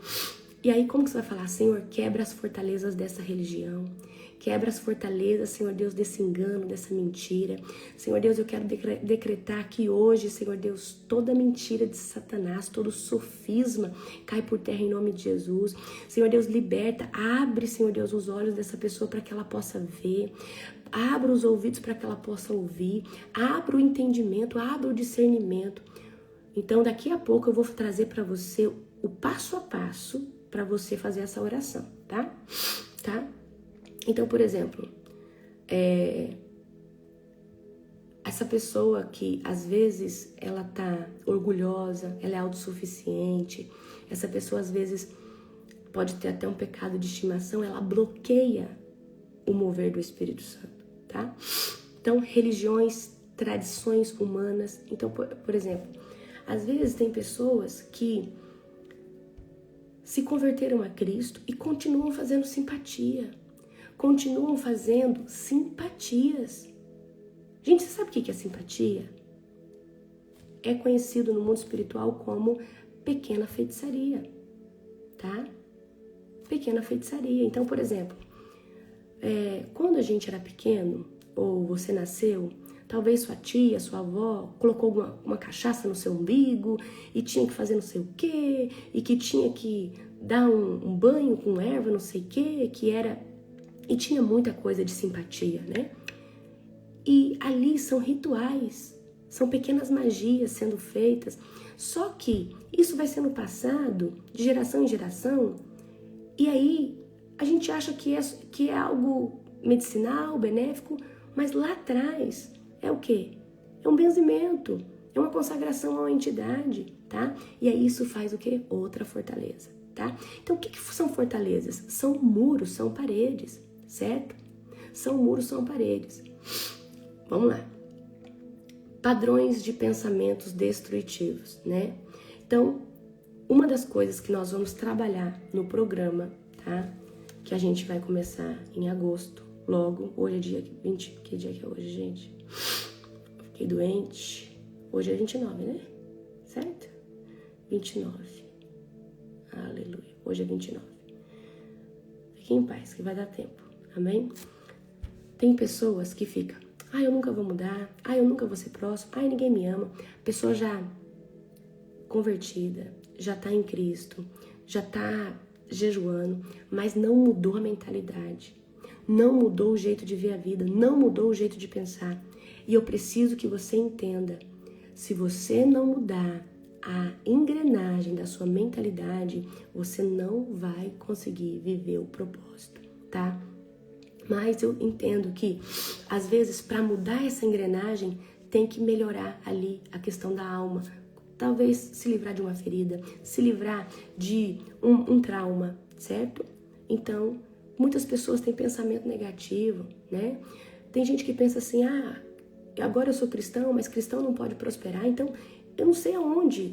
E aí como que você vai falar? Senhor, quebra as fortalezas dessa religião. Quebra as fortalezas, Senhor Deus, desse engano, dessa mentira. Senhor Deus, eu quero decretar que hoje, Senhor Deus, toda mentira de Satanás, todo sofisma cai por terra em nome de Jesus. Senhor Deus, liberta, abre, Senhor Deus, os olhos dessa pessoa para que ela possa ver. Abra os ouvidos para que ela possa ouvir. Abra o entendimento, abra o discernimento. Então, daqui a pouco eu vou trazer para você o passo a passo para você fazer essa oração, tá? Então, por exemplo, essa pessoa que às vezes ela tá orgulhosa, ela é autossuficiente, essa pessoa às vezes pode ter até um pecado de estimação, ela bloqueia o mover do Espírito Santo, tá? Então, religiões, tradições humanas. Então, por exemplo, às vezes tem pessoas que se converteram a Cristo e continuam fazendo simpatia. Continuam fazendo simpatias. Gente, você sabe o que é simpatia? É conhecido no mundo espiritual como pequena feitiçaria, tá? Pequena feitiçaria. Então, por exemplo, quando a gente era pequeno, ou você nasceu, talvez sua tia, sua avó colocou uma cachaça no seu umbigo e tinha que fazer não sei o quê, e que tinha que dar um banho com erva não sei o quê, que era... E tinha muita coisa de simpatia, né? E ali são rituais, são pequenas magias sendo feitas. Só que isso vai sendo passado de geração em geração, e aí a gente acha que é algo medicinal, benéfico, mas lá atrás é o quê? É um benzimento, é uma consagração a uma entidade, tá? E aí isso faz o quê? Outra fortaleza, tá? Então o que são fortalezas? São muros, são paredes, certo? São muros, são paredes. Vamos lá. Padrões de pensamentos destrutivos, né? Então, uma das coisas que nós vamos trabalhar no programa, tá? Que a gente vai começar em agosto, logo. Hoje é dia 20... Que dia que é hoje, gente? Fiquei doente. Hoje é 29, né? Certo? 29. Aleluia. Hoje é 29. Fique em paz, que vai dar tempo. Amém? Tem pessoas que ficam, eu nunca vou mudar, eu nunca vou ser próximo, ninguém me ama. A pessoa já convertida, já tá em Cristo, já tá jejuando, mas não mudou a mentalidade, não mudou o jeito de ver a vida, não mudou o jeito de pensar. E eu preciso que você entenda, se você não mudar a engrenagem da sua mentalidade, você não vai conseguir viver o propósito, tá? Mas eu entendo que, às vezes, para mudar essa engrenagem, tem que melhorar ali a questão da alma. Talvez se livrar de uma ferida, se livrar de um trauma, certo? Então, muitas pessoas têm pensamento negativo, né? Tem gente que pensa assim, agora eu sou cristão, mas cristão não pode prosperar. Então, eu não sei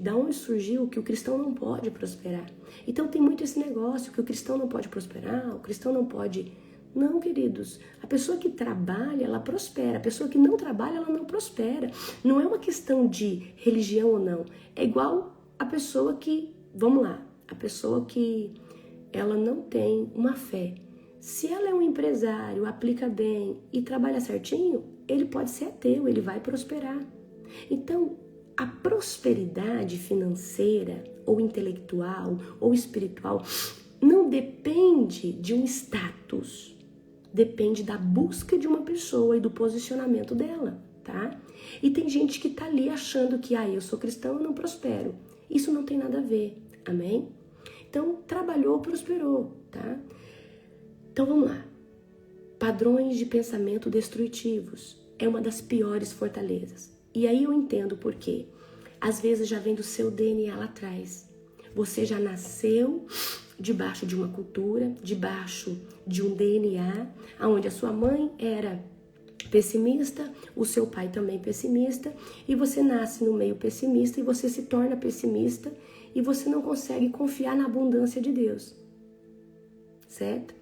da onde surgiu que o cristão não pode prosperar. Então, tem muito esse negócio que o cristão não pode prosperar, o cristão não pode... Não, queridos, a pessoa que trabalha, ela prospera. A pessoa que não trabalha, ela não prospera. Não é uma questão de religião ou não. É igual a pessoa que, vamos lá, a pessoa que ela não tem uma fé. Se ela é um empresário, aplica bem e trabalha certinho, ele pode ser ateu, ele vai prosperar. Então, a prosperidade financeira, ou intelectual, ou espiritual, não depende de um status. Depende da busca de uma pessoa e do posicionamento dela, tá? E tem gente que tá ali achando que, eu sou cristão, eu não prospero. Isso não tem nada a ver, amém? Então, trabalhou, prosperou, tá? Então, vamos lá. Padrões de pensamento destrutivos. é uma das piores fortalezas. E aí eu entendo por quê. Às vezes já vem do seu DNA lá atrás. Você já nasceu debaixo de uma cultura, debaixo de um DNA, onde a sua mãe era pessimista, o seu pai também pessimista, e você nasce no meio pessimista e você se torna pessimista e você não consegue confiar na abundância de Deus, certo?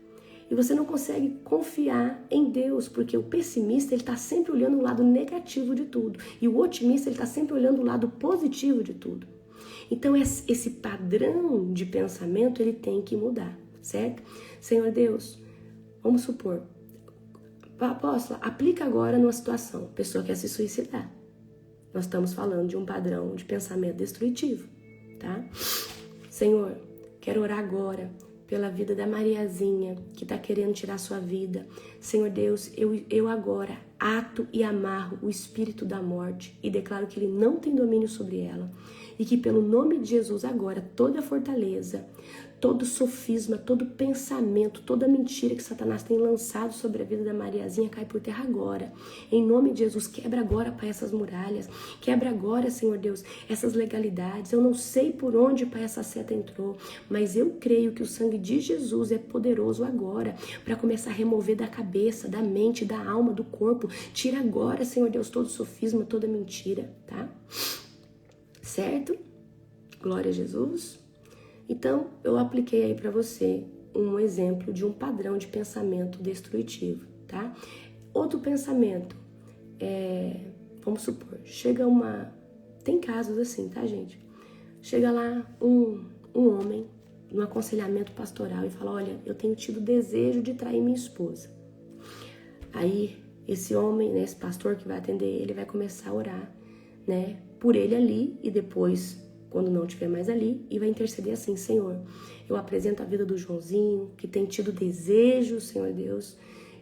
E você não consegue confiar em Deus, porque o pessimista ele está sempre olhando o lado negativo de tudo e o otimista ele está sempre olhando o lado positivo de tudo. Então esse padrão de pensamento ele tem que mudar, certo? Senhor Deus, vamos supor, apóstola, aplica agora numa situação, a pessoa quer se suicidar. Nós estamos falando de um padrão de pensamento destrutivo, tá? Senhor, quero orar agora pela vida da Mariazinha, que está querendo tirar sua vida. Senhor Deus, eu agora ato e amarro o espírito da morte e declaro que ele não tem domínio sobre ela. E que pelo nome de Jesus agora, toda fortaleza, todo sofisma, todo pensamento, toda mentira que Satanás tem lançado sobre a vida da Mariazinha cai por terra agora. Em nome de Jesus, quebra agora, Pai, essas muralhas. Quebra agora, Senhor Deus, essas legalidades. Eu não sei por onde, Pai, essa seta entrou, mas eu creio que o sangue de Jesus é poderoso agora para começar a remover da cabeça, da mente, da alma, do corpo. Tira agora, Senhor Deus, todo sofisma, toda mentira, tá? Certo? Glória a Jesus. Então, eu apliquei aí para você um exemplo de um padrão de pensamento destrutivo, tá? Outro pensamento, vamos supor, chega tem casos assim, tá, gente? Chega lá um homem no aconselhamento pastoral e fala, olha, eu tenho tido desejo de trair minha esposa. Aí, esse homem, né, esse pastor que vai atender ele, vai começar a orar, né, por ele ali e depois, quando não estiver mais ali, e vai interceder assim, Senhor, eu apresento a vida do Joãozinho, que tem tido desejo, Senhor Deus,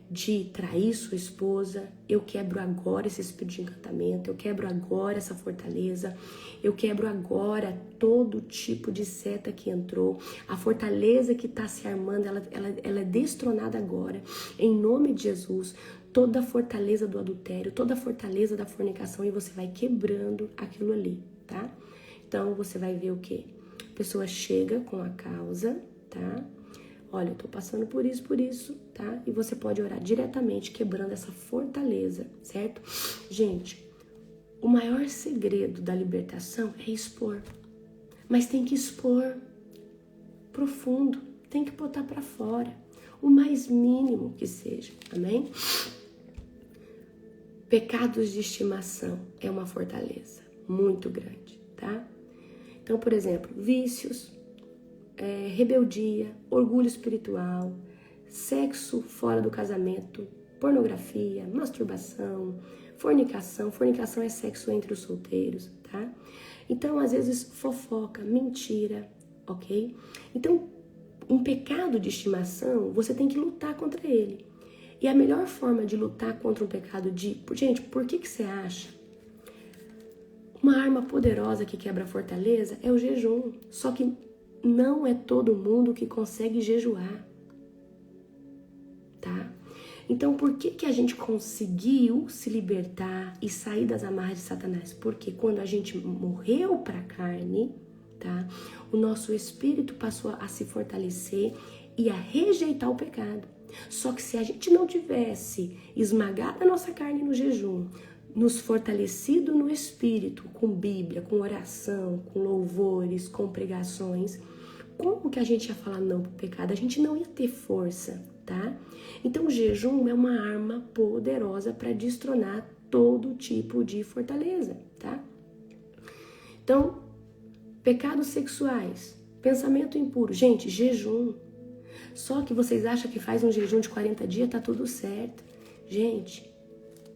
de trair sua esposa. Eu quebro agora esse espírito de encantamento, eu quebro agora essa fortaleza, eu quebro agora todo tipo de seta que entrou, a fortaleza que está se armando, ela é destronada agora, em nome de Jesus. Toda a fortaleza do adultério, toda a fortaleza da fornicação, e você vai quebrando aquilo ali, tá? Então, você vai ver o quê? A pessoa chega com a causa, tá? Olha, eu tô passando por isso, tá? E você pode orar diretamente, quebrando essa fortaleza, certo? Gente, o maior segredo da libertação é expor. Mas tem que expor profundo, tem que botar pra fora. O mais mínimo que seja, amém? Pecados de estimação é uma fortaleza muito grande, tá? Então, por exemplo, vícios, rebeldia, orgulho espiritual, sexo fora do casamento, pornografia, masturbação, fornicação. Fornicação é sexo entre os solteiros, tá? Então, às vezes, fofoca, mentira, ok? Então, um pecado de estimação, você tem que lutar contra ele. E a melhor forma de lutar contra um pecado Gente, por que você acha? Uma arma poderosa que quebra a fortaleza é o jejum. Só que não é todo mundo que consegue jejuar, tá? Então, por que a gente conseguiu se libertar e sair das amarras de Satanás? Porque quando a gente morreu para a carne, tá? O nosso espírito passou a se fortalecer e a rejeitar o pecado. Só que se a gente não tivesse esmagado a nossa carne no jejum, nos fortalecido no espírito, com Bíblia, com oração, com louvores, com pregações, como que a gente ia falar não pro pecado? A gente não ia ter força, tá? Então o jejum é uma arma poderosa para destronar todo tipo de fortaleza, tá? Então, pecados sexuais, pensamento impuro, gente, jejum. Só que vocês acham que faz um jejum de 40 dias, tá tudo certo. Gente,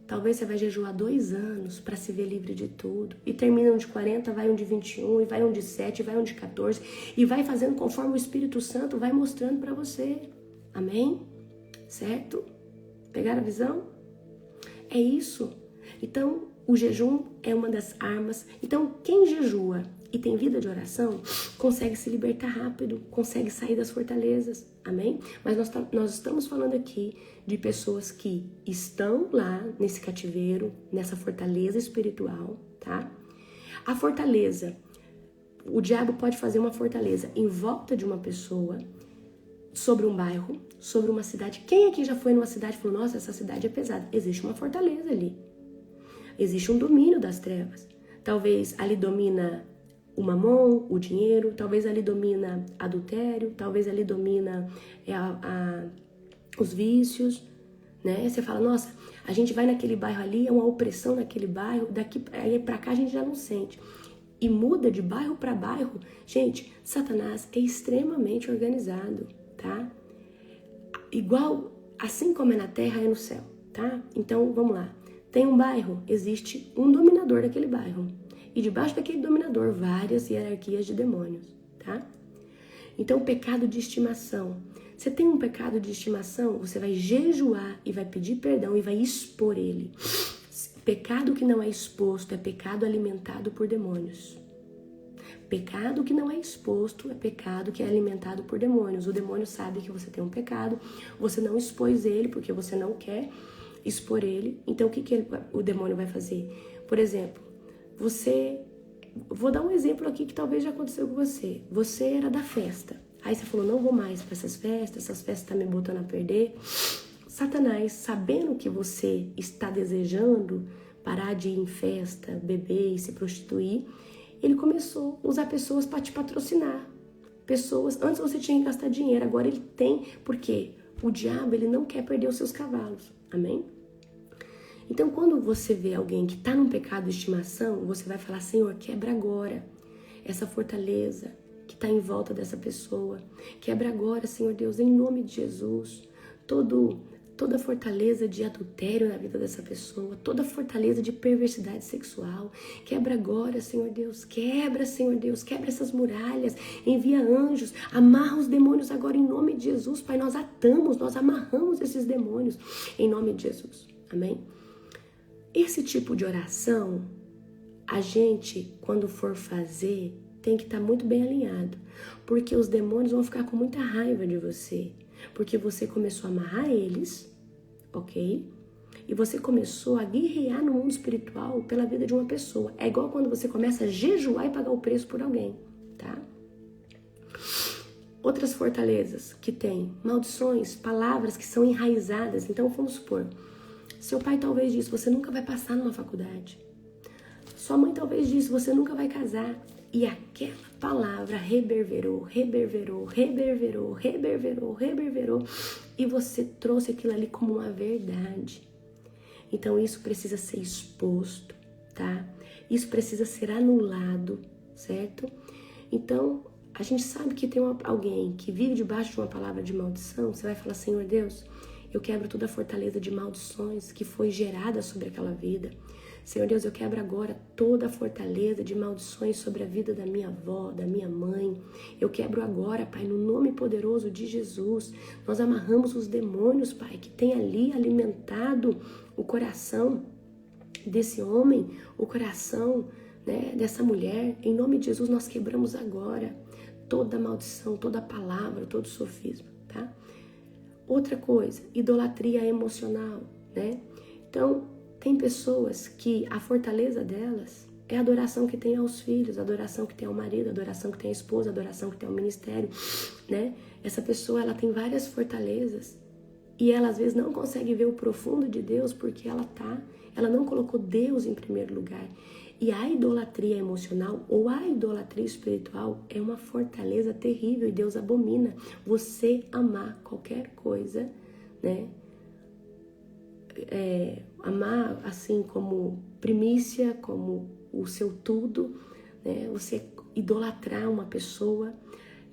talvez você vai jejuar 2 anos para se ver livre de tudo. E termina um de 40, vai um de 21, e vai um de 7, vai um de 14. E vai fazendo conforme o Espírito Santo vai mostrando para você. Amém? Certo? Pegaram a visão? É isso. Então, o jejum é uma das armas. Então, quem jejua e tem vida de oração, consegue se libertar rápido, consegue sair das fortalezas, amém? Mas nós estamos falando aqui de pessoas que estão lá nesse cativeiro, nessa fortaleza espiritual, tá? A fortaleza, o diabo pode fazer uma fortaleza em volta de uma pessoa, sobre um bairro, sobre uma cidade. Quem aqui já foi numa cidade e falou, nossa, essa cidade é pesada? Existe uma fortaleza ali. Existe um domínio das trevas. Talvez ali domina o mamon, o dinheiro, talvez ali domina adultério, talvez ali domina os vícios, né? Você fala, nossa, a gente vai naquele bairro ali, é uma opressão naquele bairro, daqui aí pra cá a gente já não sente. E muda de bairro para bairro. Gente, Satanás é extremamente organizado, tá? Igual, assim como é na terra, é no céu, tá? Então, vamos lá. Tem um bairro, existe um dominador daquele bairro. E debaixo daquele dominador, várias hierarquias de demônios, tá? Então, pecado de estimação. Você tem um pecado de estimação, você vai jejuar e vai pedir perdão e vai expor ele. Pecado que não é exposto é pecado alimentado por demônios. Pecado que não é exposto é pecado que é alimentado por demônios. O demônio sabe que você tem um pecado, você não expôs ele porque você não quer expor ele. Então, o demônio vai fazer? Por exemplo, vou dar um exemplo aqui que talvez já aconteceu com você. Você era da festa. Aí você falou, não vou mais para essas festas estão me botando a perder. Satanás, sabendo que você está desejando parar de ir em festa, beber e se prostituir, ele começou a usar pessoas para te patrocinar. Pessoas, antes você tinha que gastar dinheiro, agora ele tem, porque o diabo ele não quer perder os seus cavalos, amém? Então quando você vê alguém que está num pecado de estimação, você vai falar, Senhor, quebra agora essa fortaleza que está em volta dessa pessoa. Quebra agora, Senhor Deus, em nome de Jesus, toda fortaleza de adultério na vida dessa pessoa, toda fortaleza de perversidade sexual, quebra agora, Senhor Deus, quebra essas muralhas, envia anjos, amarra os demônios agora em nome de Jesus, Pai, nós amarramos esses demônios em nome de Jesus, amém? Esse tipo de oração, a gente, quando for fazer, tem que estar muito bem alinhado, porque os demônios vão ficar com muita raiva de você, porque você começou a amarrar eles, ok? E você começou a guerrear no mundo espiritual pela vida de uma pessoa. É igual quando você começa a jejuar e pagar o preço por alguém, tá? Outras fortalezas que tem, maldições, palavras que são enraizadas. Então, vamos supor, seu pai talvez disse, você nunca vai passar numa faculdade. Sua mãe talvez disse, você nunca vai casar. E aquela palavra reverberou. E você trouxe aquilo ali como uma verdade. Então isso precisa ser exposto, tá? Isso precisa ser anulado, certo? Então, a gente sabe que tem alguém que vive debaixo de uma palavra de maldição. Você vai falar, Senhor Deus, eu quebro toda a fortaleza de maldições que foi gerada sobre aquela vida. Senhor Deus, eu quebro agora toda a fortaleza de maldições sobre a vida da minha avó, da minha mãe. Eu quebro agora, Pai, no nome poderoso de Jesus. Nós amarramos os demônios, Pai, que tem ali alimentado o coração desse homem, o coração, né, dessa mulher. Em nome de Jesus, nós quebramos agora toda maldição, toda palavra, todo sofisma, tá? Outra coisa, idolatria emocional, né? Então, tem pessoas que a fortaleza delas é a adoração que tem aos filhos, a adoração que tem ao marido, a adoração que tem à esposa, a adoração que tem ao ministério, né? Essa pessoa, ela tem várias fortalezas e ela às vezes não consegue ver o profundo de Deus porque ela não colocou Deus em primeiro lugar. E a idolatria emocional ou a idolatria espiritual é uma fortaleza terrível e Deus abomina. Você amar qualquer coisa, né? Amar assim como primícia, como o seu tudo, né? Você idolatrar uma pessoa.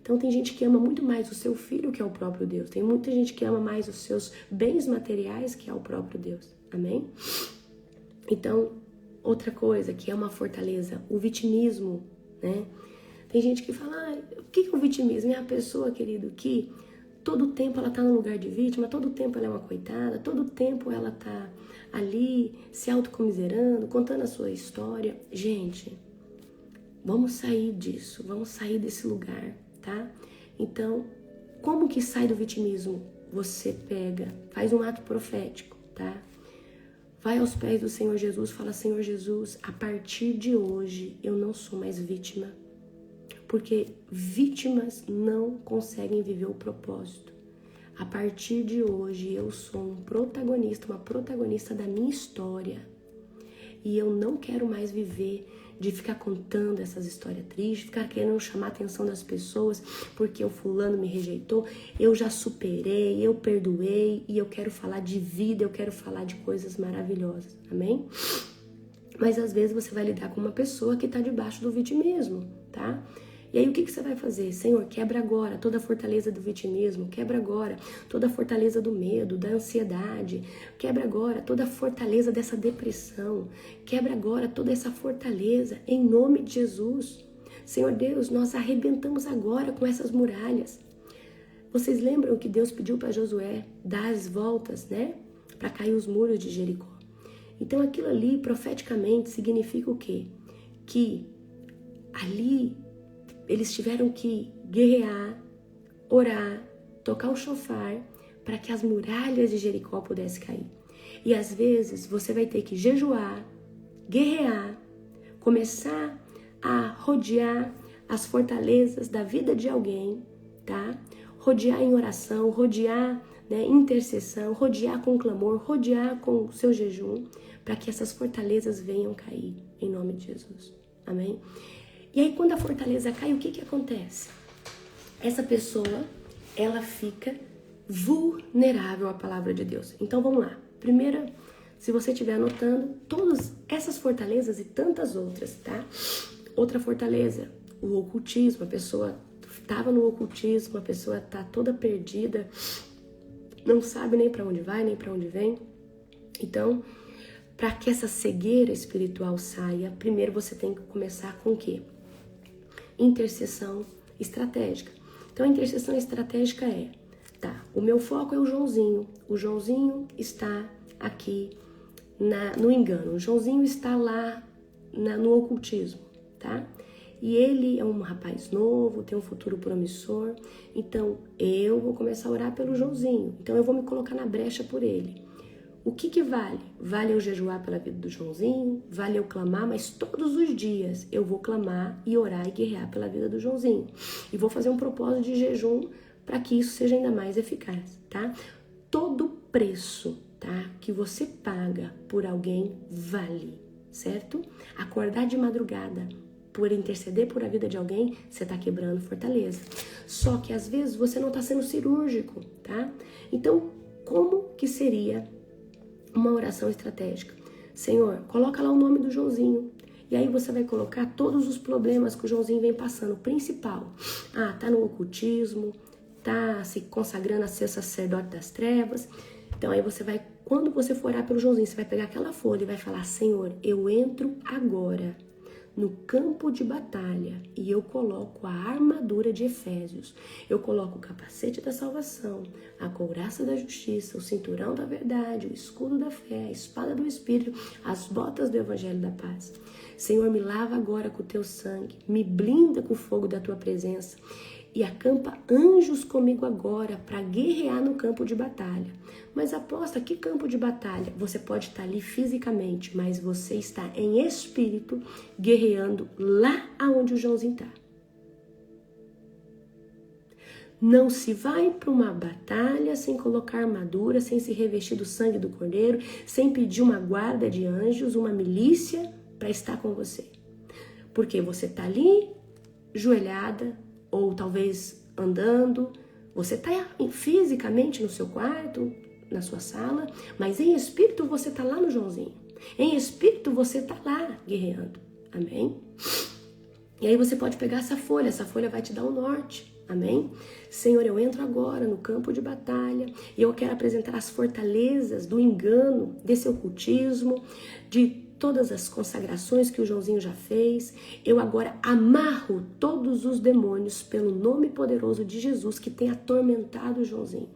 Então tem gente que ama muito mais o seu filho que é o próprio Deus. Tem muita gente que ama mais os seus bens materiais que é o próprio Deus. Amém? Então, outra coisa que é uma fortaleza, o vitimismo, né? Tem gente que fala, o que é o vitimismo? É a pessoa, querido, que todo tempo ela tá no lugar de vítima, todo tempo ela é uma coitada, todo tempo ela tá ali se autocomiserando, contando a sua história. Gente, Vamos sair disso, vamos sair desse lugar, tá? Então, como que sai do vitimismo? Você pega, faz um ato profético, tá? Vai aos pés do Senhor Jesus, fala: Senhor Jesus, a partir de hoje eu não sou mais vítima, porque vítimas não conseguem viver o propósito. A partir de hoje eu sou um protagonista, uma protagonista da minha história. E eu não quero mais viver de ficar contando essas histórias tristes, ficar querendo chamar a atenção das pessoas porque o fulano me rejeitou. Eu já superei, eu perdoei e eu quero falar de vida, eu quero falar de coisas maravilhosas, amém? Mas às vezes você vai lidar com uma pessoa que está debaixo do vitimismo, tá? E aí o que você vai fazer? Senhor, quebra agora toda a fortaleza do vitimismo, quebra agora toda a fortaleza do medo, da ansiedade, quebra agora toda a fortaleza dessa depressão, quebra agora toda essa fortaleza em nome de Jesus. Senhor Deus, nós arrebentamos agora com essas muralhas. Vocês lembram que Deus pediu para Josué dar as voltas, né? Para cair os muros de Jericó. Então aquilo ali, profeticamente, significa o quê? Que ali eles tiveram que guerrear, orar, tocar o chofar para que as muralhas de Jericó pudessem cair. E às vezes você vai ter que jejuar, guerrear, começar a rodear as fortalezas da vida de alguém, tá? Rodear em oração, rodear, né, intercessão, rodear com clamor, rodear com o seu jejum, para que essas fortalezas venham cair em nome de Jesus. Amém? E aí, quando a fortaleza cai, o que acontece? Essa pessoa, ela fica vulnerável à palavra de Deus. Então, vamos lá. Primeira, se você estiver anotando, todas essas fortalezas e tantas outras, tá? Outra fortaleza, o ocultismo. A pessoa estava no ocultismo, a pessoa está toda perdida, não sabe nem para onde vai, nem para onde vem. Então, para que essa cegueira espiritual saia, primeiro você tem que começar com o quê? Intercessão estratégica. Então, a intercessão estratégica é, tá, o meu foco é o Joãozinho está aqui no engano, o Joãozinho está lá no ocultismo, tá? E ele é um rapaz novo, tem um futuro promissor, então eu vou começar a orar pelo Joãozinho, então eu vou me colocar na brecha por ele. O que vale? Vale eu jejuar pela vida do Joãozinho, vale eu clamar, mas todos os dias eu vou clamar e orar e guerrear pela vida do Joãozinho. E vou fazer um propósito de jejum para que isso seja ainda mais eficaz, tá? Todo preço, tá, que você paga por alguém vale, certo? Acordar de madrugada por interceder por a vida de alguém, você tá quebrando fortaleza. Só que às vezes você não tá sendo cirúrgico, tá? Então, como que seria uma oração estratégica? Senhor, coloca lá o nome do Joãozinho. E aí você vai colocar todos os problemas que o Joãozinho vem passando. O principal, tá no ocultismo, tá se consagrando a ser sacerdote das trevas. Então aí você vai, quando você for orar pelo Joãozinho, você vai pegar aquela folha e vai falar: Senhor, eu entro agora no campo de batalha e eu coloco a armadura de Efésios, eu coloco o capacete da salvação, a couraça da justiça, o cinturão da verdade, o escudo da fé, a espada do Espírito, as botas do evangelho da paz. Senhor, me lava agora com o teu sangue, me blinda com o fogo da tua presença e acampa anjos comigo agora para guerrear no campo de batalha. Mas aposta, que campo de batalha? Você pode estar ali fisicamente, mas você está em espírito guerreando lá aonde o Joãozinho está. Não se vai para uma batalha sem colocar armadura, sem se revestir do sangue do Cordeiro, sem pedir uma guarda de anjos, uma milícia para estar com você. Porque você está ali, joelhada, ou talvez andando, você está fisicamente no seu quarto, na sua sala, mas em espírito você está lá no Joãozinho. Em espírito você está lá guerreando. Amém? E aí você pode pegar essa folha vai te dar um norte. Amém? Senhor, eu entro agora no campo de batalha e eu quero apresentar as fortalezas do engano, desse ocultismo, de todas as consagrações que o Joãozinho já fez. Eu agora amarro todos os demônios pelo nome poderoso de Jesus que tem atormentado o Joãozinho.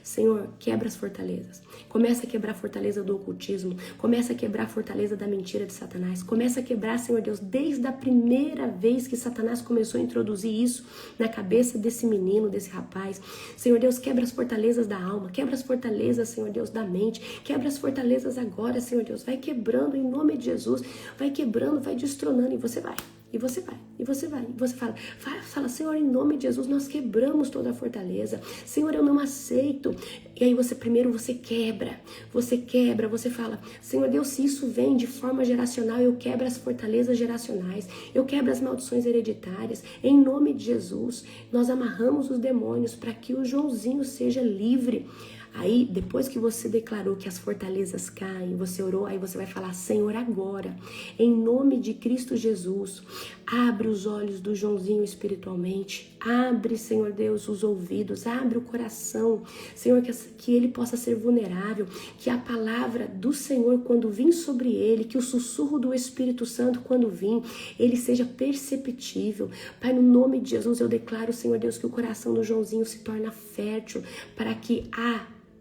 Senhor, quebra as fortalezas. Começa a quebrar a fortaleza do ocultismo. Começa a quebrar a fortaleza da mentira de Satanás. Começa a quebrar, Senhor Deus, desde a primeira vez que Satanás começou a introduzir isso na cabeça desse menino, desse rapaz. Senhor Deus, quebra as fortalezas da alma. Quebra as fortalezas, Senhor Deus, da mente. Quebra as fortalezas agora, Senhor Deus. Vai quebrando em nome de Jesus. Vai quebrando, vai destronando e você vai. E você vai, e você vai, e você fala, Senhor, em nome de Jesus, nós quebramos toda a fortaleza. Senhor, eu não aceito. E aí primeiro você quebra, você fala, Senhor Deus, se isso vem de forma geracional, eu quebro as fortalezas geracionais, eu quebro as maldições hereditárias. Em nome de Jesus, nós amarramos os demônios para que o Joãozinho seja livre. Aí, depois que você declarou que as fortalezas caem, você orou, aí você vai falar, Senhor, agora, em nome de Cristo Jesus, abre os olhos do Joãozinho espiritualmente, abre, Senhor Deus, os ouvidos, abre o coração, Senhor, que ele possa ser vulnerável, que a palavra do Senhor, quando vir sobre ele, que o sussurro do Espírito Santo, quando vir, ele seja perceptível. Pai, no nome de Jesus, eu declaro, Senhor Deus, que o coração do Joãozinho se torna fértil, para que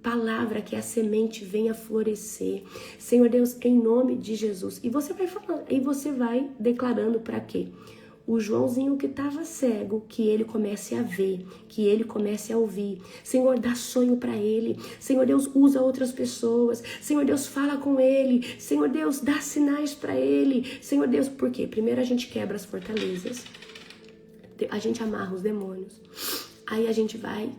palavra, que a semente venha florescer. Senhor Deus, em nome de Jesus. E você vai falando, e você vai declarando para quê? O Joãozinho que estava cego, que ele comece a ver, que ele comece a ouvir. Senhor, dá sonho para ele. Senhor Deus, usa outras pessoas. Senhor Deus, fala com ele. Senhor Deus, dá sinais para ele. Senhor Deus, por quê? Primeiro a gente quebra as fortalezas. A gente amarra os demônios. Aí a gente vai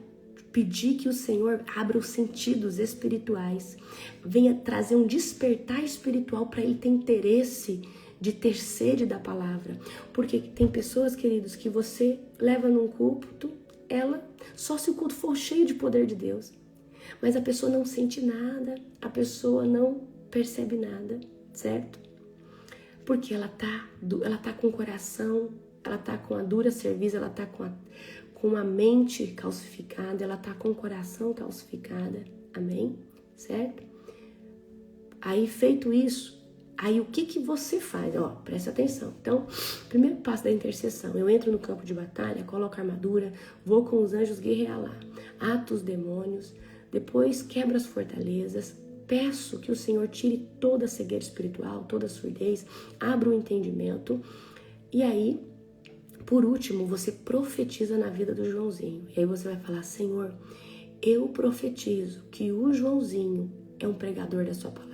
pedir que o Senhor abra os sentidos espirituais, venha trazer um despertar espiritual para ele ter interesse de ter sede da palavra. Porque tem pessoas, queridos, que você leva num culto, ela, só se o culto for cheio de poder de Deus, mas a pessoa não sente nada, a pessoa não percebe nada, certo? Porque ela tá com o coração, ela tá com a dura cerviz, ela tá com a mente calcificada, ela tá com o coração calcificada, amém? Certo? Aí, feito isso, aí o que você faz? Ó, presta atenção. Então, primeiro passo da intercessão, eu entro no campo de batalha, coloco a armadura, vou com os anjos guerrear lá, ato os demônios, depois quebro as fortalezas, peço que o Senhor tire toda a cegueira espiritual, toda a surdez, abra o entendimento, e aí, por último, você profetiza na vida do Joãozinho. E aí você vai falar, Senhor, eu profetizo que o Joãozinho é um pregador da sua palavra.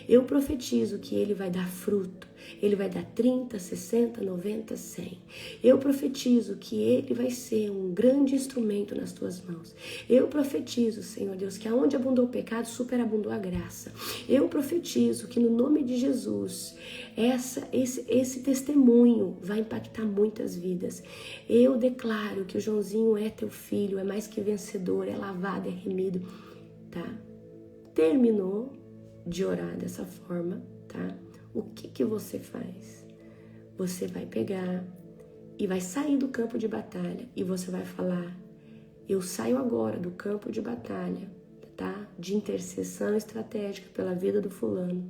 Eu profetizo que ele vai dar fruto. Ele vai dar 30, 60, 90, 100. Eu profetizo que ele vai ser um grande instrumento nas tuas mãos. Eu profetizo, Senhor Deus, que aonde abundou o pecado, superabundou a graça. Eu profetizo que no nome de Jesus, esse testemunho vai impactar muitas vidas. Eu declaro que o Joãozinho é teu filho, é mais que vencedor, é lavado, é remido, tá? Terminou de orar dessa forma, tá? O que você faz? Você vai pegar e vai sair do campo de batalha e você vai falar, eu saio agora do campo de batalha, tá? De intercessão estratégica pela vida do fulano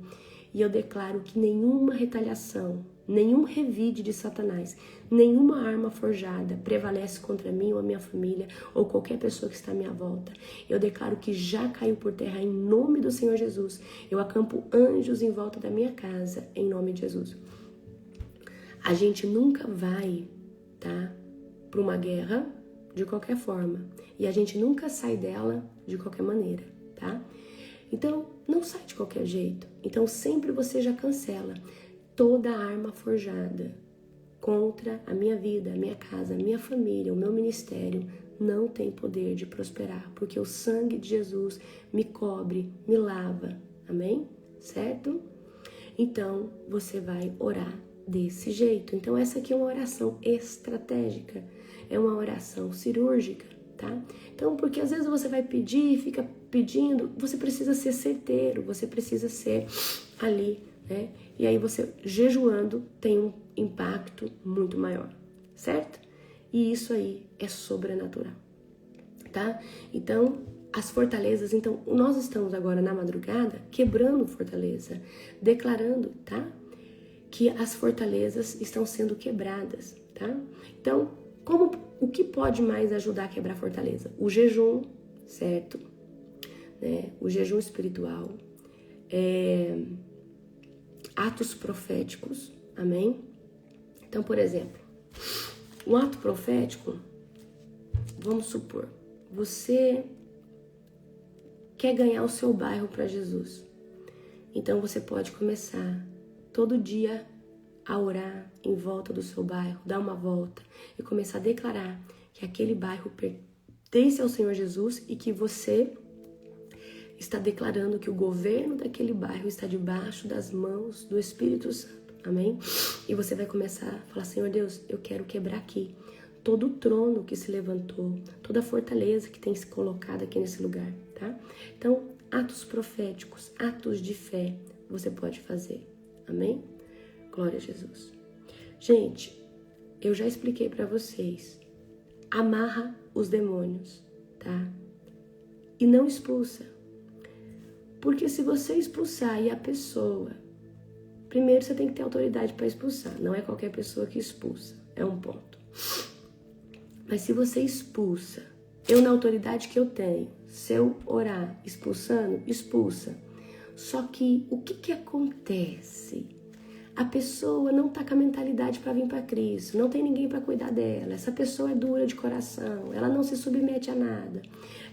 e eu declaro que nenhuma retaliação, nenhum revide de Satanás, nenhuma arma forjada prevalece contra mim ou a minha família ou qualquer pessoa que está à minha volta. Eu declaro que já caiu por terra em nome do Senhor Jesus. Eu acampo anjos em volta da minha casa em nome de Jesus. A gente nunca vai, tá, para uma guerra de qualquer forma e a gente nunca sai dela de qualquer maneira, tá? Então, não sai de qualquer jeito. Então, sempre você já cancela toda arma forjada contra a minha vida, a minha casa, a minha família, o meu ministério, não tem poder de prosperar, porque o sangue de Jesus me cobre, me lava, amém? Certo? Então, você vai orar desse jeito. Então, essa aqui é uma oração estratégica, é uma oração cirúrgica, tá? Então, porque às vezes você vai pedir, fica pedindo, você precisa ser certeiro, você precisa ser ali, né? E aí você jejuando tem um impacto muito maior, certo? E isso aí é sobrenatural, tá? Então, as fortalezas, então, nós estamos agora na madrugada quebrando fortaleza, declarando, tá? Que as fortalezas estão sendo quebradas, tá? Então, o que pode mais ajudar a quebrar a fortaleza? O jejum, certo? né? O jejum espiritual, atos proféticos, amém? Então, por exemplo, um ato profético, vamos supor, você quer ganhar o seu bairro para Jesus. Então você pode começar todo dia a orar em volta do seu bairro, dar uma volta e começar a declarar que aquele bairro pertence ao Senhor Jesus e que você está declarando que o governo daquele bairro está debaixo das mãos do Espírito Santo. Amém? E você vai começar a falar, Senhor Deus, eu quero quebrar aqui todo o trono que se levantou, toda a fortaleza que tem se colocado aqui nesse lugar, tá? Então, atos proféticos, atos de fé, você pode fazer. Amém? Glória a Jesus. Gente, eu já expliquei para vocês. Amarra os demônios, tá? E não expulsa. Porque se você expulsar e a pessoa... Primeiro você tem que ter autoridade para expulsar. Não é qualquer pessoa que expulsa. É um ponto. Mas se você expulsa, eu na autoridade que eu tenho, se eu orar expulsando, expulsa. Só que o que acontece? A pessoa não tá com a mentalidade para vir para Cristo, não tem ninguém para cuidar dela. Essa pessoa é dura de coração, ela não se submete a nada.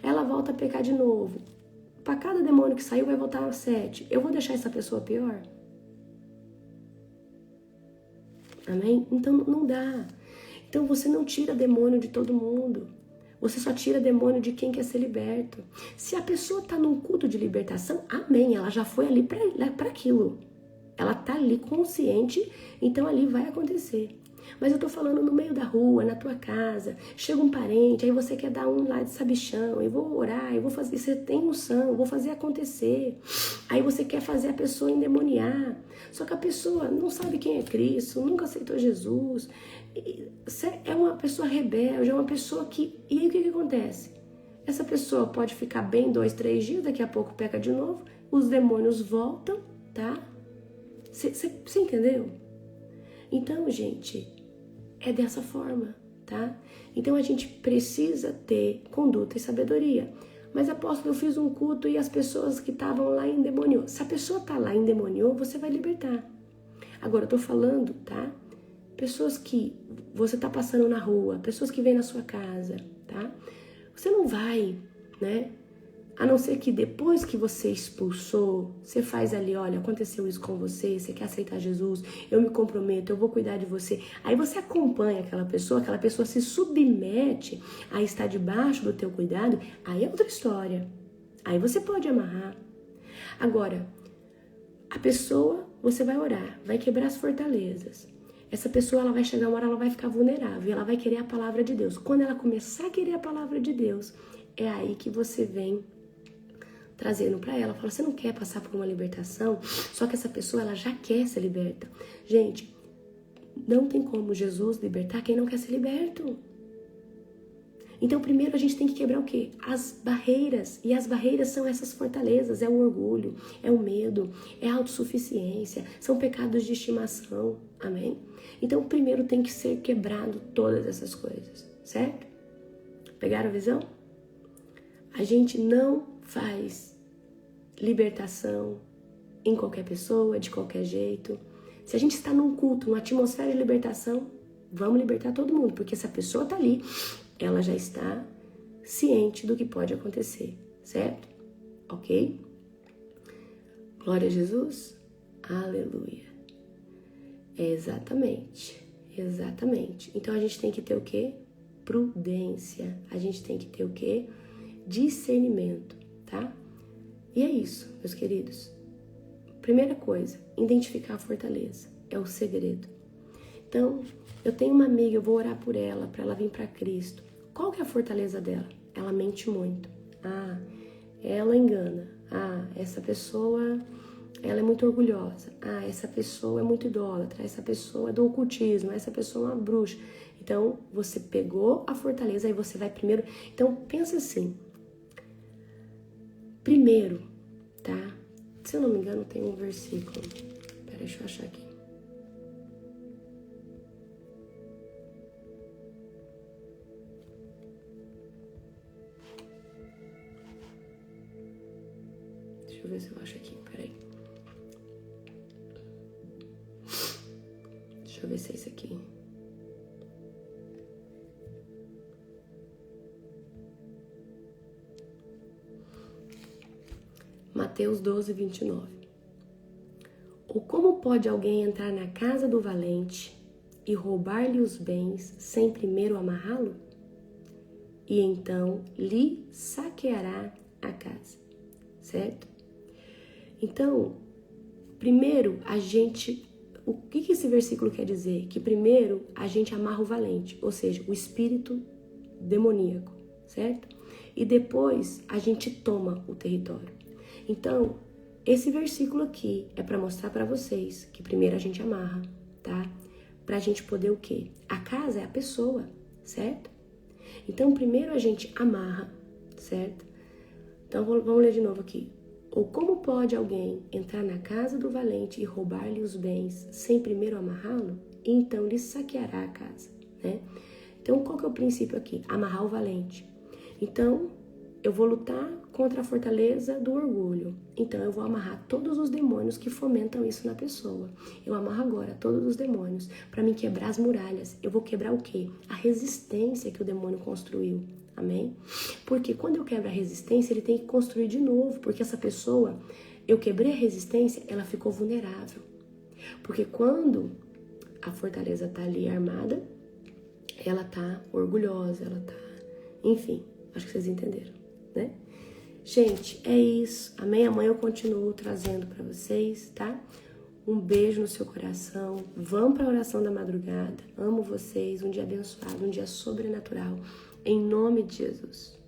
Ela volta a pecar de novo. Para cada demônio que saiu vai voltar a 7. Eu vou deixar essa pessoa pior? Amém? Então não dá. Então você não tira demônio de todo mundo. Você só tira demônio de quem quer ser liberto. Se a pessoa está num culto de libertação, amém. Ela já foi ali para aquilo. Ela está ali consciente, então ali vai acontecer. Mas eu tô falando no meio da rua, na tua casa. Chega um parente, aí você quer dar um lá de sabichão. Eu vou orar, eu vou fazer. Você tem unção, eu vou fazer acontecer. Aí você quer fazer a pessoa endemoniar. Só que a pessoa não sabe quem é Cristo, nunca aceitou Jesus. É uma pessoa rebelde, é uma pessoa que... E aí o que acontece? Essa pessoa pode ficar bem 2, 3 dias, daqui a pouco peca de novo, os demônios voltam, tá? Você entendeu? Então, gente, é dessa forma, tá? Então a gente precisa ter conduta e sabedoria. Mas, apóstolo, eu fiz um culto e as pessoas que estavam lá endemoniou. Se a pessoa tá lá endemoniou, você vai libertar. Agora, eu tô falando, tá? Pessoas que você tá passando na rua, pessoas que vêm na sua casa, tá? Você não vai, né? A não ser que depois que você expulsou, você faz ali, olha, aconteceu isso com você, você quer aceitar Jesus, eu me comprometo, eu vou cuidar de você. Aí você acompanha aquela pessoa se submete a estar debaixo do teu cuidado, aí é outra história. Aí você pode amarrar. Agora, a pessoa, você vai orar, vai quebrar as fortalezas. Essa pessoa, ela vai chegar uma hora, ela vai ficar vulnerável, ela vai querer a palavra de Deus. Quando ela começar a querer a palavra de Deus, é aí que você vem trazendo para ela, fala, você não quer passar por uma libertação? Só que essa pessoa, ela já quer ser liberta. Gente, não tem como Jesus libertar quem não quer ser liberto. Então, primeiro a gente tem que quebrar o quê? As barreiras. E as barreiras são essas fortalezas, é o orgulho, é o medo, é a autossuficiência, são pecados de estimação, amém? Então, primeiro tem que ser quebrado todas essas coisas, certo? Pegaram a visão? A gente não faz libertação em qualquer pessoa, de qualquer jeito. Se a gente está num culto, numa atmosfera de libertação, vamos libertar todo mundo, porque se a pessoa está ali, ela já está ciente do que pode acontecer, certo? Ok? Glória a Jesus. Aleluia. Exatamente. Então a gente tem que ter o quê? Prudência. A gente tem que ter o quê? Discernimento, tá? E é isso, meus queridos. Primeira coisa, identificar a fortaleza. É o segredo. Então, eu tenho uma amiga, eu vou orar por ela, para ela vir para Cristo. Qual que é a fortaleza dela? Ela mente muito. Ela engana. Essa pessoa, ela é muito orgulhosa. Essa pessoa é muito idólatra. Essa pessoa é do ocultismo. Essa pessoa é uma bruxa. Então, você pegou a fortaleza, aí você vai primeiro... Então, pensa assim. Primeiro, tá? Se eu não me engano, tem um versículo. Pera, deixa eu achar aqui. eu ver se eu acho aqui, peraí. Deixa eu ver se é isso aqui. Mateus 12, 29. Ou como pode alguém entrar na casa do valente e roubar-lhe os bens sem primeiro amarrá-lo? E então lhe saqueará a casa, certo? Então, primeiro o que esse versículo quer dizer? Que primeiro a gente amarra o valente, ou seja, o espírito demoníaco, certo? E depois a gente toma o território. Então, esse versículo aqui é para mostrar para vocês que primeiro a gente amarra, tá? Pra gente poder o quê? A casa é a pessoa, certo? Então, primeiro a gente amarra, certo? Então, vamos ler de novo aqui. Ou como pode alguém entrar na casa do valente e roubar-lhe os bens sem primeiro amarrá-lo? E então lhe saqueará a casa, né? Então, qual que é o princípio aqui? Amarrar o valente. Então, eu vou lutar contra a fortaleza do orgulho. Então, eu vou amarrar todos os demônios que fomentam isso na pessoa. Eu amarro agora todos os demônios para me quebrar as muralhas. Eu vou quebrar o quê? A resistência que o demônio construiu. Amém? Porque quando eu quebro a resistência, ele tem que construir de novo. Porque essa pessoa, eu quebrei a resistência, ela ficou vulnerável. Porque quando a fortaleza tá ali armada, ela tá orgulhosa, ela tá... Enfim, acho que vocês entenderam, né? Gente, é isso. Amém? Amanhã eu continuo trazendo para vocês, tá? Um beijo no seu coração. Vamos para a oração da madrugada. Amo vocês. Um dia abençoado, um dia sobrenatural. Em nome de Jesus.